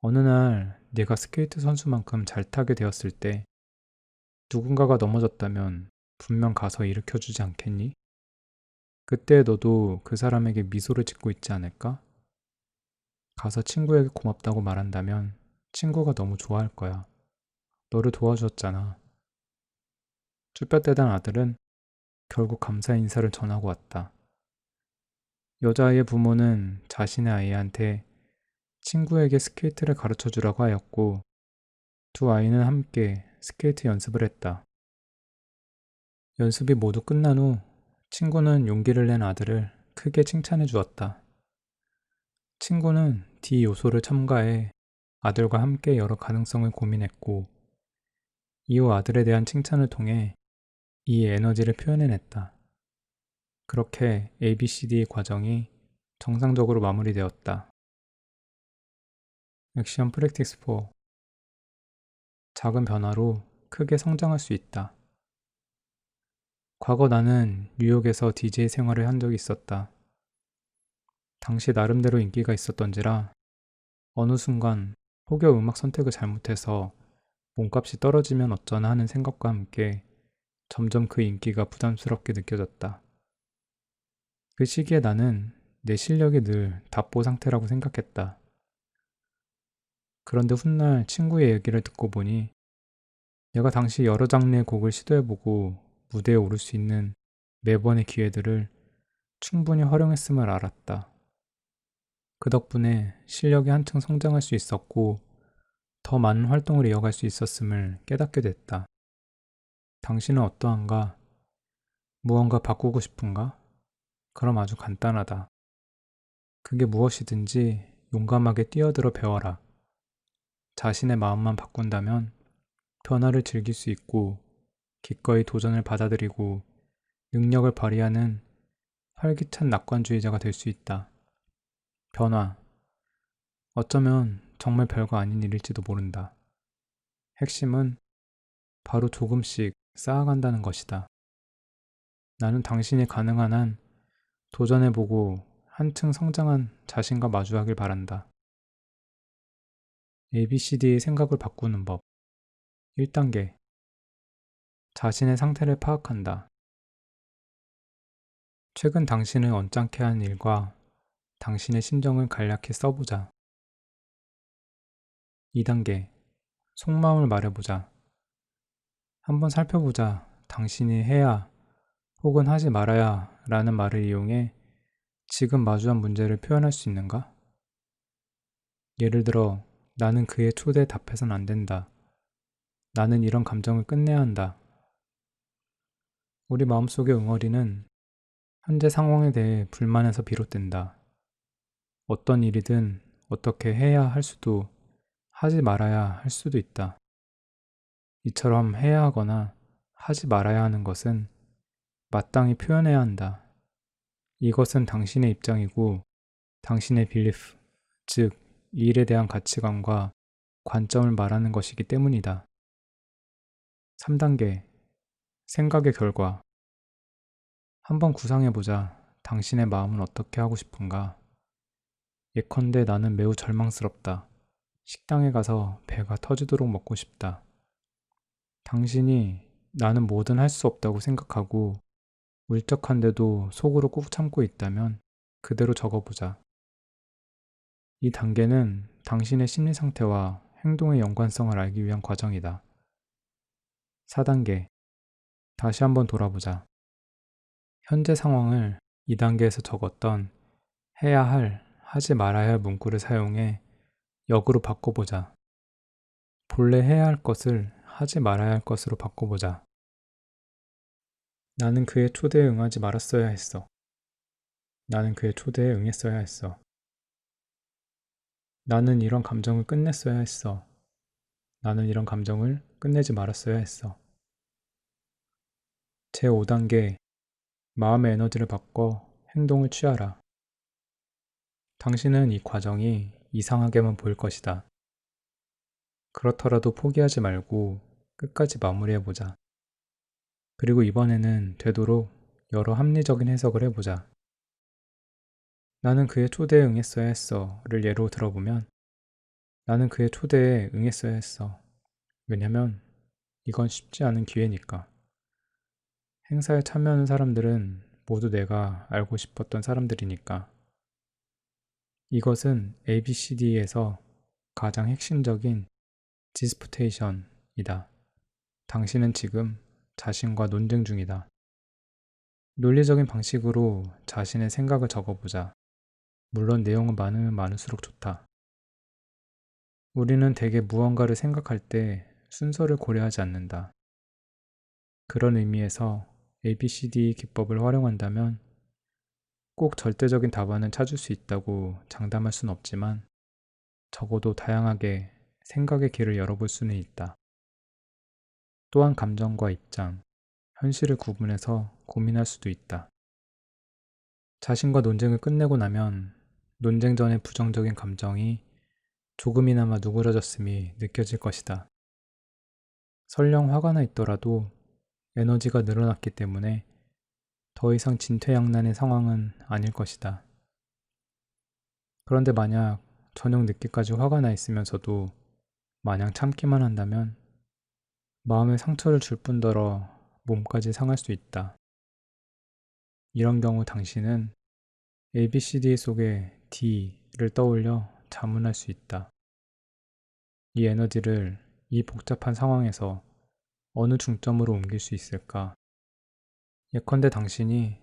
어느 날 네가 스케이트 선수만큼 잘 타게 되었을 때 누군가가 넘어졌다면 분명 가서 일으켜주지 않겠니? 그때 너도 그 사람에게 미소를 짓고 있지 않을까? 가서 친구에게 고맙다고 말한다면 친구가 너무 좋아할 거야. 너를 도와주었잖아. 쭈뼛대던 아들은 결국 감사 인사를 전하고 왔다. 여자아이의 부모는 자신의 아이한테 친구에게 스케이트를 가르쳐 주라고 하였고 두 아이는 함께 스케이트 연습을 했다. 연습이 모두 끝난 후 친구는 용기를 낸 아들을 크게 칭찬해 주었다. 친구는 D 요소를 첨가해 아들과 함께 여러 가능성을 고민했고 이후 아들에 대한 칭찬을 통해 이 에너지를 표현해냈다. 그렇게 ABCD 과정이 정상적으로 마무리되었다. 액션 프랙티스 4. 작은 변화로 크게 성장할 수 있다. 과거 나는 뉴욕에서 DJ 생활을 한 적이 있었다. 당시 나름대로 인기가 있었던지라 어느 순간 혹여 음악 선택을 잘못해서 몸값이 떨어지면 어쩌나 하는 생각과 함께 점점 그 인기가 부담스럽게 느껴졌다. 그 시기에 나는 내 실력이 늘 답보 상태라고 생각했다. 그런데 훗날 친구의 얘기를 듣고 보니 내가 당시 여러 장르의 곡을 시도해보고 무대에 오를 수 있는 매번의 기회들을 충분히 활용했음을 알았다. 그 덕분에 실력이 한층 성장할 수 있었고 더 많은 활동을 이어갈 수 있었음을 깨닫게 됐다. 당신은 어떠한가? 무언가 바꾸고 싶은가? 그럼 아주 간단하다. 그게 무엇이든지 용감하게 뛰어들어 배워라. 자신의 마음만 바꾼다면 변화를 즐길 수 있고 기꺼이 도전을 받아들이고 능력을 발휘하는 활기찬 낙관주의자가 될 수 있다. 변화. 어쩌면 정말 별거 아닌 일일지도 모른다. 핵심은 바로 조금씩 쌓아간다는 것이다. 나는 당신이 가능한 한 도전해보고 한층 성장한 자신과 마주하길 바란다. ABCD의 생각을 바꾸는 법. 1단계. 자신의 상태를 파악한다. 최근 당신을 언짢게 한 일과 당신의 심정을 간략히 써보자. 2단계. 속마음을 말해보자. 한번 살펴보자. 당신이 해야 혹은 하지 말아야 라는 말을 이용해 지금 마주한 문제를 표현할 수 있는가? 예를 들어, 나는 그의 초대에 답해선 안 된다. 나는 이런 감정을 끝내야 한다. 우리 마음속의 응어리는 현재 상황에 대해 불만에서 비롯된다. 어떤 일이든 어떻게 해야 할 수도 하지 말아야 할 수도 있다. 이처럼 해야 하거나 하지 말아야 하는 것은 마땅히 표현해야 한다. 이것은 당신의 입장이고 당신의 빌리프, 즉, 이 일에 대한 가치관과 관점을 말하는 것이기 때문이다. 3단계, 생각의 결과. 한번 구상해보자. 당신의 마음은 어떻게 하고 싶은가? 예컨대 나는 매우 절망스럽다. 식당에 가서 배가 터지도록 먹고 싶다. 당신이 나는 뭐든 할 수 없다고 생각하고 울적한데도 속으로 꾹 참고 있다면 그대로 적어보자. 이 단계는 당신의 심리 상태와 행동의 연관성을 알기 위한 과정이다. 4단계, 다시 한번 돌아보자. 현재 상황을 2단계에서 적었던 해야 할, 하지 말아야 할 문구를 사용해 역으로 바꿔보자. 본래 해야 할 것을 하지 말아야 할 것으로 바꿔보자. 나는 그의 초대에 응하지 말았어야 했어. 나는 그의 초대에 응했어야 했어. 나는 이런 감정을 끝냈어야 했어. 나는 이런 감정을 끝내지 말았어야 했어. 제5단계, 마음의 에너지를 바꿔 행동을 취하라. 당신은 이 과정이 이상하게만 보일 것이다. 그렇더라도 포기하지 말고 끝까지 마무리해보자. 그리고 이번에는 되도록 여러 합리적인 해석을 해보자. 나는 그의 초대에 응했어야 했어를 예로 들어보면 나는 그의 초대에 응했어야 했어. 왜냐면 이건 쉽지 않은 기회니까. 행사에 참여하는 사람들은 모두 내가 알고 싶었던 사람들이니까. 이것은 ABCD에서 가장 핵심적인 디스푸테이션이다. 당신은 지금 자신과 논쟁 중이다. 논리적인 방식으로 자신의 생각을 적어보자. 물론 내용은 많으면 많을수록 좋다. 우리는 대개 무언가를 생각할 때 순서를 고려하지 않는다. 그런 의미에서 ABCD 기법을 활용한다면 꼭 절대적인 답안을 찾을 수 있다고 장담할 수는 없지만 적어도 다양하게 생각의 길을 열어볼 수는 있다. 또한 감정과 입장, 현실을 구분해서 고민할 수도 있다. 자신과 논쟁을 끝내고 나면 논쟁 전의 부정적인 감정이 조금이나마 누그러졌음이 느껴질 것이다. 설령 화가 나 있더라도 에너지가 늘어났기 때문에 더 이상 진퇴양난의 상황은 아닐 것이다. 그런데 만약 저녁 늦게까지 화가 나 있으면서도 마냥 참기만 한다면 마음에 상처를 줄 뿐더러 몸까지 상할 수 있다. 이런 경우 당신은 ABCD 속의 D를 떠올려 자문할 수 있다. 이 에너지를 이 복잡한 상황에서 어느 중점으로 옮길 수 있을까? 예컨대 당신이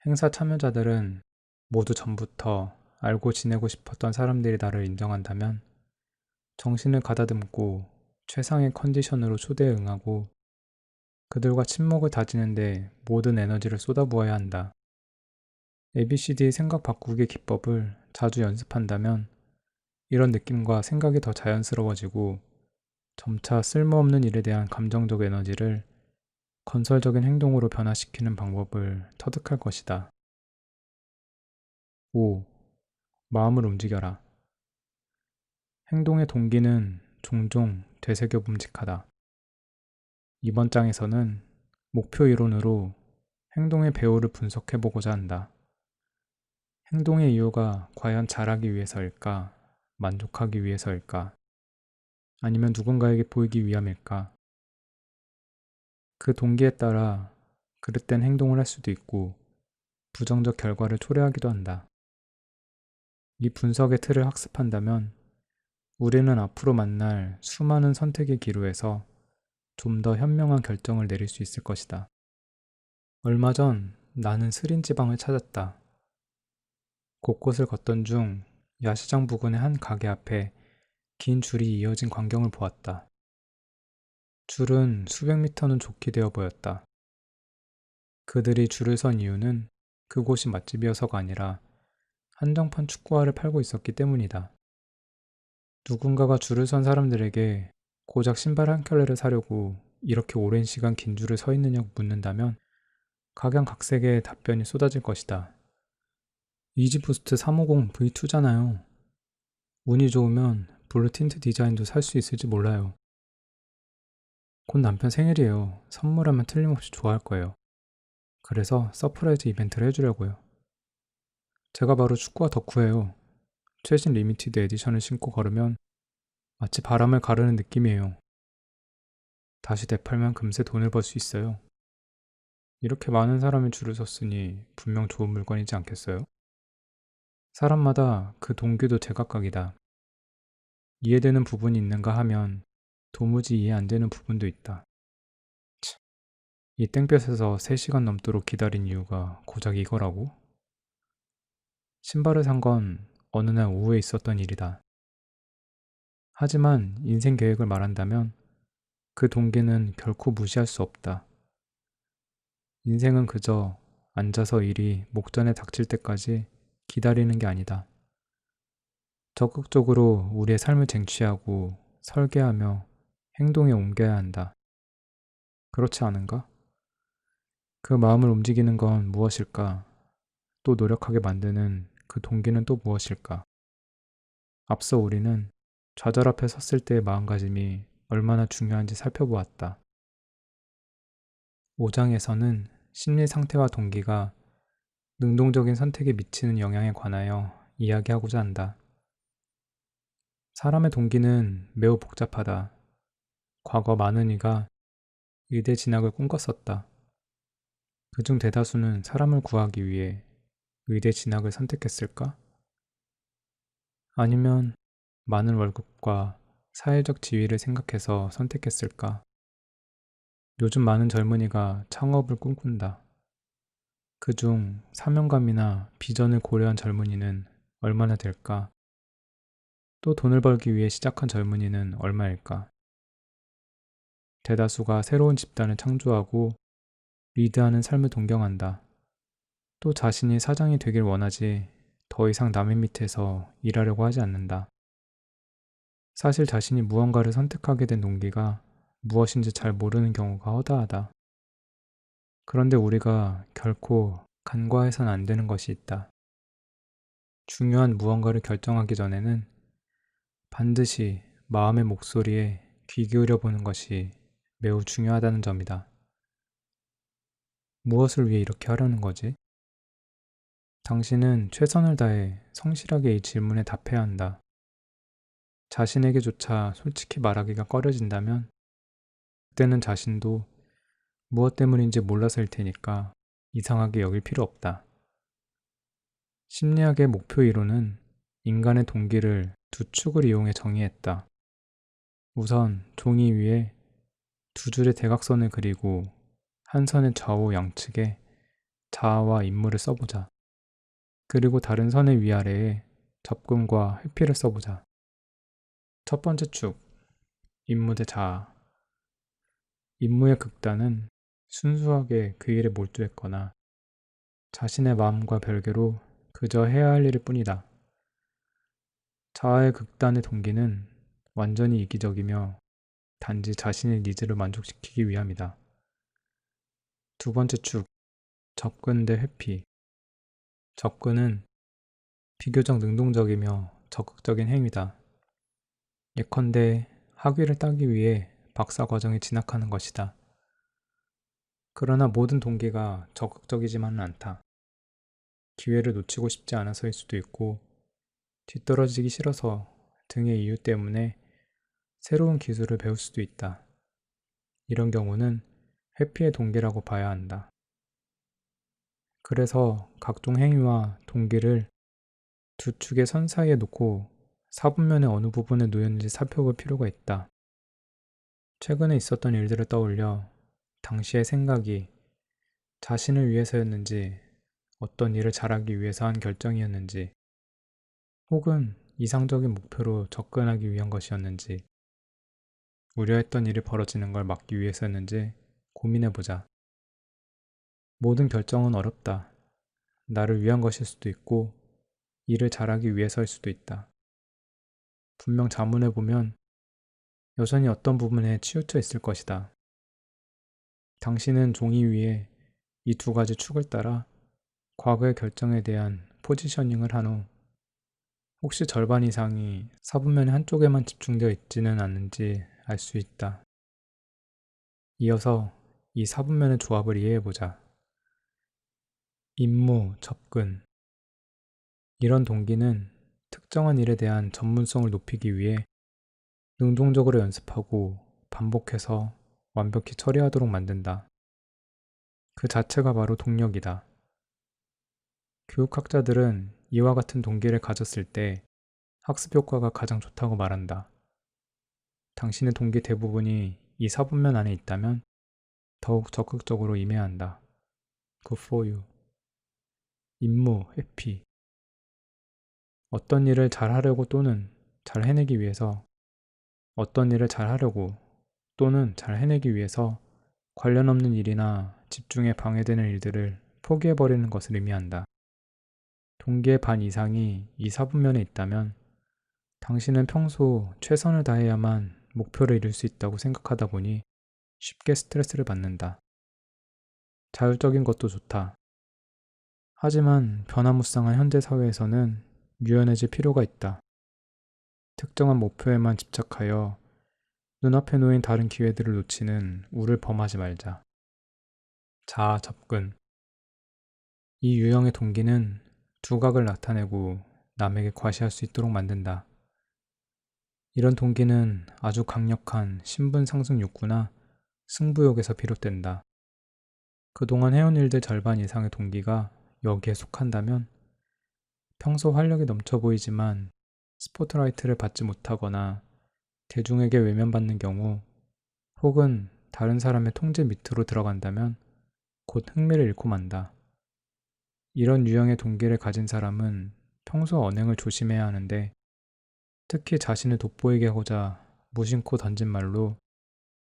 행사 참여자들은 모두 전부터 알고 지내고 싶었던 사람들이 나를 인정한다면 정신을 가다듬고 최상의 컨디션으로 초대에 응하고 그들과 친목을 다지는데 모든 에너지를 쏟아부어야 한다. ABCD의 생각 바꾸기 기법을 자주 연습한다면 이런 느낌과 생각이 더 자연스러워지고 점차 쓸모없는 일에 대한 감정적 에너지를 건설적인 행동으로 변화시키는 방법을 터득할 것이다. 5. 마음을 움직여라. 행동의 동기는 종종 되새겨 봄직하다. 이번 장에서는 목표 이론으로 행동의 배후를 분석해보고자 한다. 행동의 이유가 과연 잘하기 위해서일까? 만족하기 위해서일까? 아니면 누군가에게 보이기 위함일까? 그 동기에 따라 그릇된 행동을 할 수도 있고 부정적 결과를 초래하기도 한다. 이 분석의 틀을 학습한다면 우리는 앞으로 만날 수많은 선택의 기로에서 좀 더 현명한 결정을 내릴 수 있을 것이다. 얼마 전 나는 스린 지방을 찾았다. 곳곳을 걷던 중 야시장 부근의 한 가게 앞에 긴 줄이 이어진 광경을 보았다. 줄은 수백 미터는 좋게 되어 보였다. 그들이 줄을 선 이유는 그곳이 맛집이어서가 아니라 한정판 축구화를 팔고 있었기 때문이다. 누군가가 줄을 선 사람들에게 고작 신발 한 켤레를 사려고 이렇게 오랜 시간 긴 줄을 서 있느냐고 묻는다면 각양각색의 답변이 쏟아질 것이다. 이지부스트 350 V2잖아요. 운이 좋으면 블루 틴트 디자인도 살 수 있을지 몰라요. 곧 남편 생일이에요. 선물하면 틀림없이 좋아할 거예요. 그래서 서프라이즈 이벤트를 해주려고요. 제가 바로 축구화 덕후예요. 최신 리미티드 에디션을 신고 걸으면 마치 바람을 가르는 느낌이에요. 다시 되팔면 금세 돈을 벌 수 있어요. 이렇게 많은 사람이 줄을 섰으니 분명 좋은 물건이지 않겠어요? 사람마다 그 동기도 제각각이다. 이해되는 부분이 있는가 하면 도무지 이해 안 되는 부분도 있다. 참, 이 땡볕에서 3시간 넘도록 기다린 이유가 고작 이거라고? 신발을 산 건 어느 날 오후에 있었던 일이다. 하지만 인생 계획을 말한다면 그 동기는 결코 무시할 수 없다. 인생은 그저 앉아서 일이 목전에 닥칠 때까지 기다리는 게 아니다. 적극적으로 우리의 삶을 쟁취하고 설계하며 행동에 옮겨야 한다. 그렇지 않은가? 그 마음을 움직이는 건 무엇일까? 또 노력하게 만드는 그 동기는 또 무엇일까? 앞서 우리는 좌절 앞에 섰을 때의 마음가짐이 얼마나 중요한지 살펴보았다. 5장에서는 심리 상태와 동기가 능동적인 선택에 미치는 영향에 관하여 이야기하고자 한다. 사람의 동기는 매우 복잡하다. 과거 많은 이가 의대 진학을 꿈꿨었다. 그중 대다수는 사람을 구하기 위해 의대 진학을 선택했을까? 아니면 많은 월급과 사회적 지위를 생각해서 선택했을까? 요즘 많은 젊은이가 창업을 꿈꾼다. 그중 사명감이나 비전을 고려한 젊은이는 얼마나 될까? 또 돈을 벌기 위해 시작한 젊은이는 얼마일까? 대다수가 새로운 집단을 창조하고 리드하는 삶을 동경한다. 또 자신이 사장이 되길 원하지 더 이상 남의 밑에서 일하려고 하지 않는다. 사실 자신이 무언가를 선택하게 된 동기가 무엇인지 잘 모르는 경우가 허다하다. 그런데 우리가 결코 간과해서는 안 되는 것이 있다. 중요한 무언가를 결정하기 전에는 반드시 마음의 목소리에 귀 기울여 보는 것이 매우 중요하다는 점이다. 무엇을 위해 이렇게 하려는 거지? 당신은 최선을 다해 성실하게 이 질문에 답해야 한다. 자신에게조차 솔직히 말하기가 꺼려진다면 그때는 자신도 무엇 때문인지 몰라서일 테니까 이상하게 여길 필요 없다. 심리학의 목표 이론은 인간의 동기를 두 축을 이용해 정의했다. 우선 종이 위에 두 줄의 대각선을 그리고 한 선의 좌우 양측에 자아와 인물을 써보자. 그리고 다른 선의 위아래에 접근과 회피를 써보자. 첫 번째 축, 임무 대 자아. 임무의 극단은 순수하게 그 일에 몰두했거나 자신의 마음과 별개로 그저 해야 할 일일 뿐이다. 자아의 극단의 동기는 완전히 이기적이며 단지 자신의 니즈를 만족시키기 위함이다. 두 번째 축, 접근 대 회피. 접근은 비교적 능동적이며 적극적인 행위다. 예컨대 학위를 따기 위해 박사 과정에 진학하는 것이다. 그러나 모든 동기가 적극적이지만은 않다. 기회를 놓치고 싶지 않아서일 수도 있고 뒤떨어지기 싫어서 등의 이유 때문에 새로운 기술을 배울 수도 있다. 이런 경우는 회피의 동기라고 봐야 한다. 그래서 각종 행위와 동기를 두 축의 선 사이에 놓고 사분면의 어느 부분에 놓였는지 살펴볼 필요가 있다. 최근에 있었던 일들을 떠올려 당시의 생각이 자신을 위해서였는지 어떤 일을 잘하기 위해서 한 결정이었는지 혹은 이상적인 목표로 접근하기 위한 것이었는지 우려했던 일이 벌어지는 걸 막기 위해서였는지 고민해보자. 모든 결정은 어렵다. 나를 위한 것일 수도 있고, 일을 잘하기 위해서일 수도 있다. 분명 자문해보면 여전히 어떤 부분에 치우쳐 있을 것이다. 당신은 종이 위에 이 두 가지 축을 따라 과거의 결정에 대한 포지셔닝을 한 후, 혹시 절반 이상이 사분면의 한쪽에만 집중되어 있지는 않는지 알 수 있다. 이어서 이 사분면의 조합을 이해해보자. 임무, 접근. 이런 동기는 특정한 일에 대한 전문성을 높이기 위해 능동적으로 연습하고 반복해서 완벽히 처리하도록 만든다. 그 자체가 바로 동력이다. 교육학자들은 이와 같은 동기를 가졌을 때 학습 효과가 가장 좋다고 말한다. 당신의 동기 대부분이 이 사분면 안에 있다면 더욱 적극적으로 임해야 한다. Good for you. 임무, 회피. 어떤 일을 잘하려고 또는 잘 해내기 위해서 어떤 일을 잘하려고 또는 잘 해내기 위해서 관련 없는 일이나 집중에 방해되는 일들을 포기해버리는 것을 의미한다. 동기의 반 이상이 이 사분면에 있다면 당신은 평소 최선을 다해야만 목표를 이룰 수 있다고 생각하다 보니 쉽게 스트레스를 받는다. 자율적인 것도 좋다. 하지만 변화무쌍한 현대 사회에서는 유연해질 필요가 있다. 특정한 목표에만 집착하여 눈앞에 놓인 다른 기회들을 놓치는 우를 범하지 말자. 자아 접근. 이 유형의 동기는 두각을 나타내고 남에게 과시할 수 있도록 만든다. 이런 동기는 아주 강력한 신분 상승 욕구나 승부욕에서 비롯된다. 그동안 해온 일들 절반 이상의 동기가 여기에 속한다면 평소 활력이 넘쳐 보이지만 스포트라이트를 받지 못하거나 대중에게 외면받는 경우 혹은 다른 사람의 통제 밑으로 들어간다면 곧 흥미를 잃고 만다. 이런 유형의 동기를 가진 사람은 평소 언행을 조심해야 하는데 특히 자신을 돋보이게 하고자 무심코 던진 말로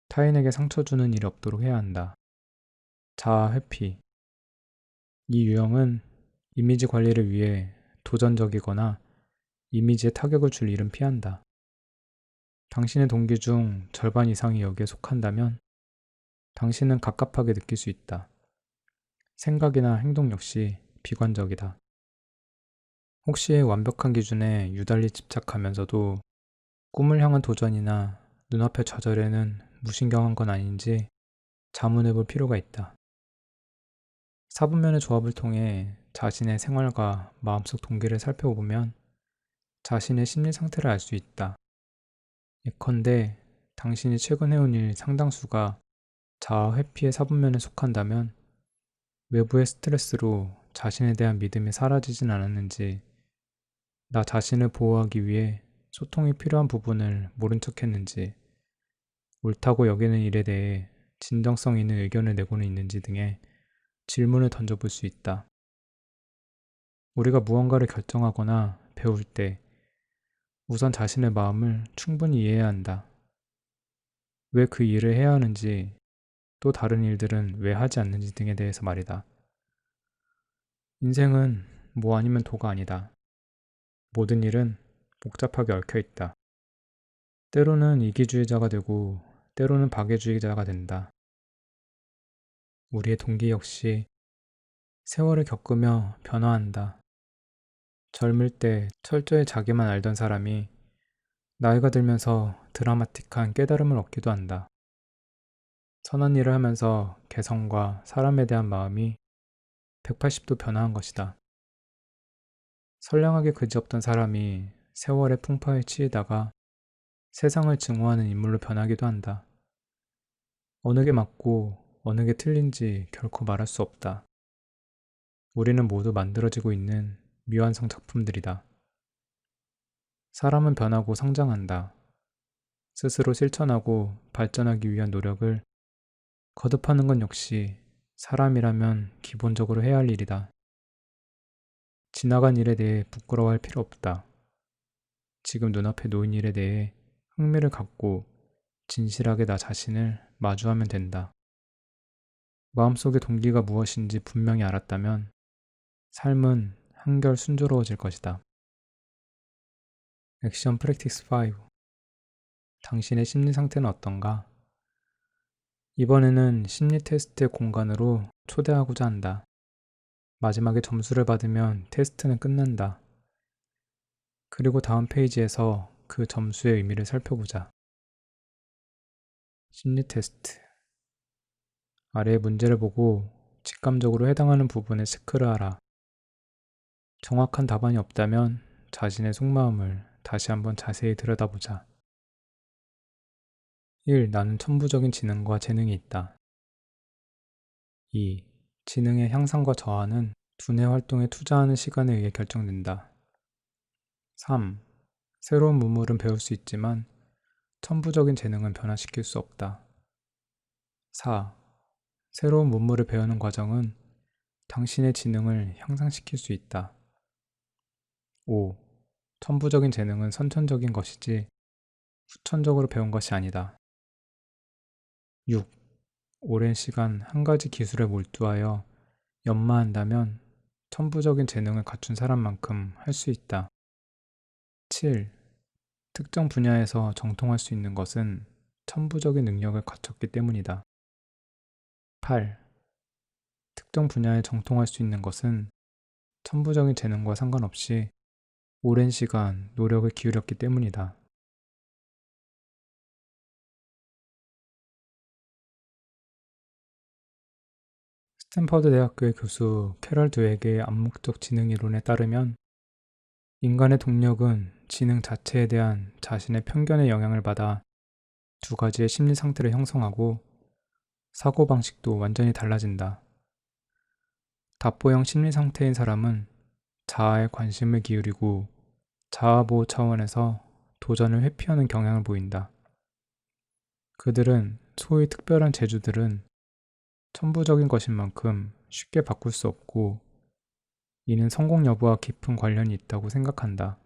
타인에게 상처 주는 일이 없도록 해야 한다. 자아 회피. 이 유형은 이미지 관리를 위해 도전적이거나 이미지에 타격을 줄 일은 피한다. 당신의 동기 중 절반 이상이 여기에 속한다면 당신은 갑갑하게 느낄 수 있다. 생각이나 행동 역시 비관적이다. 혹시 완벽한 기준에 유달리 집착하면서도 꿈을 향한 도전이나 눈앞의 좌절에는 무신경한 건 아닌지 자문해 볼 필요가 있다. 사분면의 조합을 통해 자신의 생활과 마음속 동기를 살펴보면 자신의 심리 상태를 알 수 있다. 예컨대 당신이 최근 해온 일 상당수가 자아 회피의 사분면에 속한다면 외부의 스트레스로 자신에 대한 믿음이 사라지진 않았는지, 나 자신을 보호하기 위해 소통이 필요한 부분을 모른 척 했는지, 옳다고 여기는 일에 대해 진정성 있는 의견을 내고는 있는지 등의 질문을 던져볼 수 있다. 우리가 무언가를 결정하거나 배울 때 우선 자신의 마음을 충분히 이해해야 한다. 왜 그 일을 해야 하는지, 또 다른 일들은 왜 하지 않는지 등에 대해서 말이다. 인생은 뭐 아니면 도가 아니다. 모든 일은 복잡하게 얽혀 있다. 때로는 이기주의자가 되고 때로는 박애주의자가 된다. 우리의 동기 역시 세월을 겪으며 변화한다. 젊을 때 철저히 자기만 알던 사람이 나이가 들면서 드라마틱한 깨달음을 얻기도 한다. 선한 일을 하면서 개성과 사람에 대한 마음이 180도 변화한 것이다. 선량하게 그지없던 사람이 세월의 풍파에 치이다가 세상을 증오하는 인물로 변하기도 한다. 어느 게 맞고 어느 게 틀린지 결코 말할 수 없다. 우리는 모두 만들어지고 있는 미완성 작품들이다. 사람은 변하고 성장한다. 스스로 실천하고 발전하기 위한 노력을 거듭하는 건 역시 사람이라면 기본적으로 해야 할 일이다. 지나간 일에 대해 부끄러워할 필요 없다. 지금 눈앞에 놓인 일에 대해 흥미를 갖고 진실하게 나 자신을 마주하면 된다. 마음속의 동기가 무엇인지 분명히 알았다면 삶은 한결 순조로워질 것이다. 액션 프랙티스 5. 당신의 심리 상태는 어떤가? 이번에는 심리 테스트의 공간으로 초대하고자 한다. 마지막에 점수를 받으면 테스트는 끝난다. 그리고 다음 페이지에서 그 점수의 의미를 살펴보자. 심리 테스트. 아래의 문제를 보고 직감적으로 해당하는 부분에 체크를 하라. 정확한 답안이 없다면 자신의 속마음을 다시 한번 자세히 들여다보자. 1. 나는 천부적인 지능과 재능이 있다. 2. 지능의 향상과 저하는 두뇌 활동에 투자하는 시간에 의해 결정된다. 3. 새로운 문물은 배울 수 있지만 천부적인 재능은 변화시킬 수 없다. 4. 새로운 문물을 배우는 과정은 당신의 지능을 향상시킬 수 있다. 5. 천부적인 재능은 선천적인 것이지 후천적으로 배운 것이 아니다. 6. 오랜 시간 한 가지 기술에 몰두하여 연마한다면 천부적인 재능을 갖춘 사람만큼 할 수 있다. 7. 특정 분야에서 정통할 수 있는 것은 천부적인 능력을 갖췄기 때문이다. 8. 특정 분야에 정통할 수 있는 것은 천부적인 재능과 상관없이 오랜 시간 노력을 기울였기 때문이다. 스탠퍼드 대학교의 교수 캐럴 드웨게의 암묵적 지능 이론에 따르면 인간의 동력은 지능 자체에 대한 자신의 편견의 영향을 받아 두 가지의 심리 상태를 형성하고 사고방식도 완전히 달라진다. 답보형 심리 상태인 사람은 자아에 관심을 기울이고 자아보호 차원에서 도전을 회피하는 경향을 보인다. 그들은 소위 특별한 재주들은 천부적인 것인 만큼 쉽게 바꿀 수 없고 이는 성공 여부와 깊은 관련이 있다고 생각한다.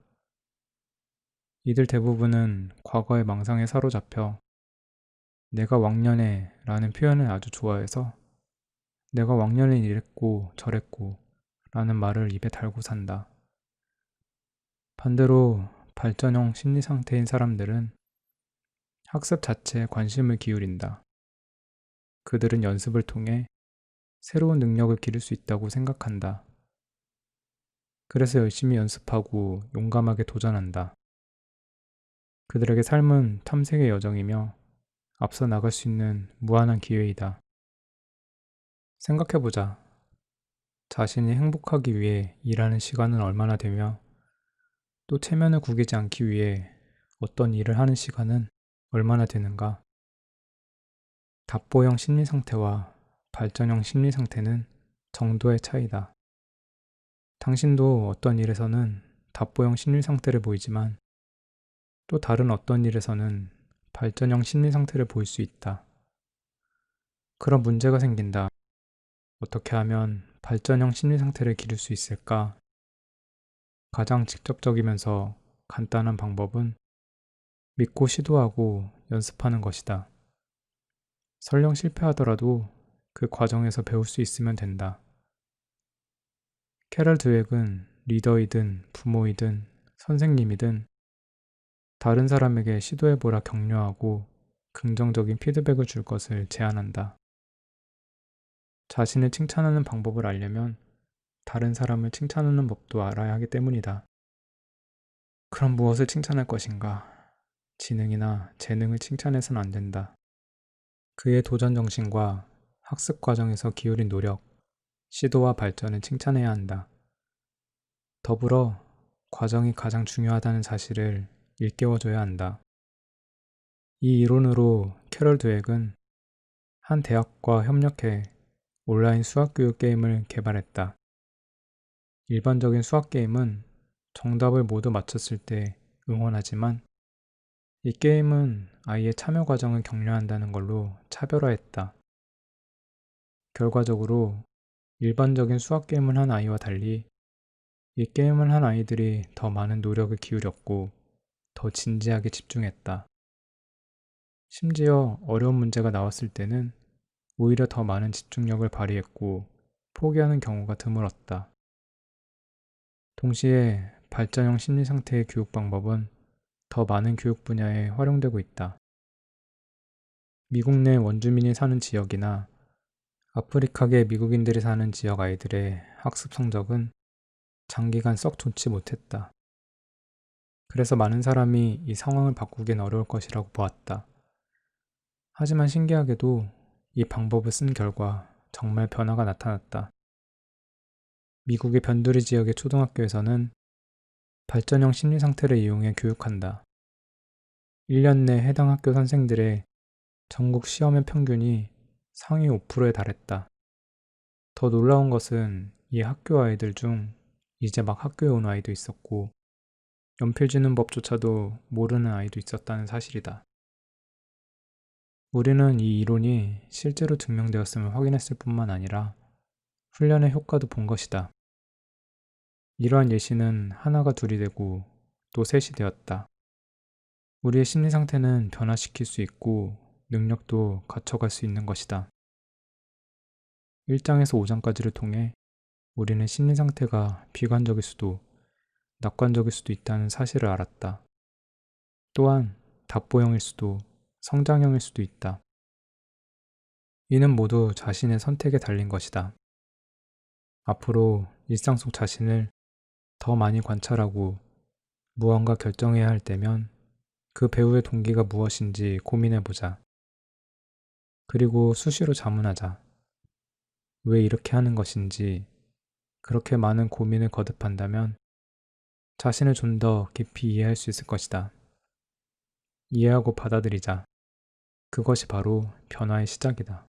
이들 대부분은 과거의 망상에 사로잡혀 내가 왕년에 라는 표현을 아주 좋아해서 내가 왕년에 이랬고 저랬고 라는 말을 입에 달고 산다. 반대로 발전형 심리 상태인 사람들은 학습 자체에 관심을 기울인다. 그들은 연습을 통해 새로운 능력을 기를 수 있다고 생각한다. 그래서 열심히 연습하고 용감하게 도전한다. 그들에게 삶은 탐색의 여정이며 앞서 나갈 수 있는 무한한 기회이다. 생각해보자. 자신이 행복하기 위해 일하는 시간은 얼마나 되며 또 체면을 구기지 않기 위해 어떤 일을 하는 시간은 얼마나 되는가? 답보형 심리 상태와 발전형 심리 상태는 정도의 차이다. 당신도 어떤 일에서는 답보형 심리 상태를 보이지만 또 다른 어떤 일에서는 발전형 심리 상태를 보일 수 있다. 그런 문제가 생긴다. 어떻게 하면 발전형 심리 상태를 기를 수 있을까? 가장 직접적이면서 간단한 방법은 믿고 시도하고 연습하는 것이다. 설령 실패하더라도 그 과정에서 배울 수 있으면 된다. 캐럴 드웩은 리더이든 부모이든 선생님이든 다른 사람에게 시도해보라 격려하고 긍정적인 피드백을 줄 것을 제안한다. 자신을 칭찬하는 방법을 알려면 다른 사람을 칭찬하는 법도 알아야 하기 때문이다. 그럼 무엇을 칭찬할 것인가? 지능이나 재능을 칭찬해서는 안 된다. 그의 도전 정신과 학습 과정에서 기울인 노력, 시도와 발전을 칭찬해야 한다. 더불어 과정이 가장 중요하다는 사실을 일깨워줘야 한다. 이 이론으로 캐럴 드웩은 한 대학과 협력해 온라인 수학교육 게임을 개발했다. 일반적인 수학 게임은 정답을 모두 맞췄을 때 응원하지만 이 게임은 아이의 참여 과정을 격려한다는 걸로 차별화했다. 결과적으로 일반적인 수학 게임을 한 아이와 달리 이 게임을 한 아이들이 더 많은 노력을 기울였고 더 진지하게 집중했다. 심지어 어려운 문제가 나왔을 때는 오히려 더 많은 집중력을 발휘했고 포기하는 경우가 드물었다. 동시에 발전형 심리 상태의 교육 방법은 더 많은 교육 분야에 활용되고 있다. 미국 내 원주민이 사는 지역이나 아프리카계 미국인들이 사는 지역 아이들의 학습 성적은 장기간 썩 좋지 못했다. 그래서 많은 사람이 이 상황을 바꾸긴 어려울 것이라고 보았다. 하지만 신기하게도 이 방법을 쓴 결과 정말 변화가 나타났다. 미국의 변두리 지역의 초등학교에서는 발전형 심리 상태를 이용해 교육한다. 1년 내 해당 학교 선생들의 전국 시험의 평균이 상위 5%에 달했다. 더 놀라운 것은 이 학교 아이들 중 이제 막 학교에 온 아이도 있었고 연필 쥐는 법조차도 모르는 아이도 있었다는 사실이다. 우리는 이 이론이 실제로 증명되었음을 확인했을 뿐만 아니라 훈련의 효과도 본 것이다. 이러한 예시는 하나가 둘이 되고 또 셋이 되었다. 우리의 심리 상태는 변화시킬 수 있고 능력도 갖춰갈 수 있는 것이다. 1장에서 5장까지를 통해 우리는 심리 상태가 비관적일 수도 낙관적일 수도 있다는 사실을 알았다. 또한 답보형일 수도 성장형일 수도 있다. 이는 모두 자신의 선택에 달린 것이다. 앞으로 일상 속 자신을 더 많이 관찰하고 무언가 결정해야 할 때면 그 배우의 동기가 무엇인지 고민해보자. 그리고 수시로 자문하자. 왜 이렇게 하는 것인지 그렇게 많은 고민을 거듭한다면 자신을 좀 더 깊이 이해할 수 있을 것이다. 이해하고 받아들이자. 그것이 바로 변화의 시작이다.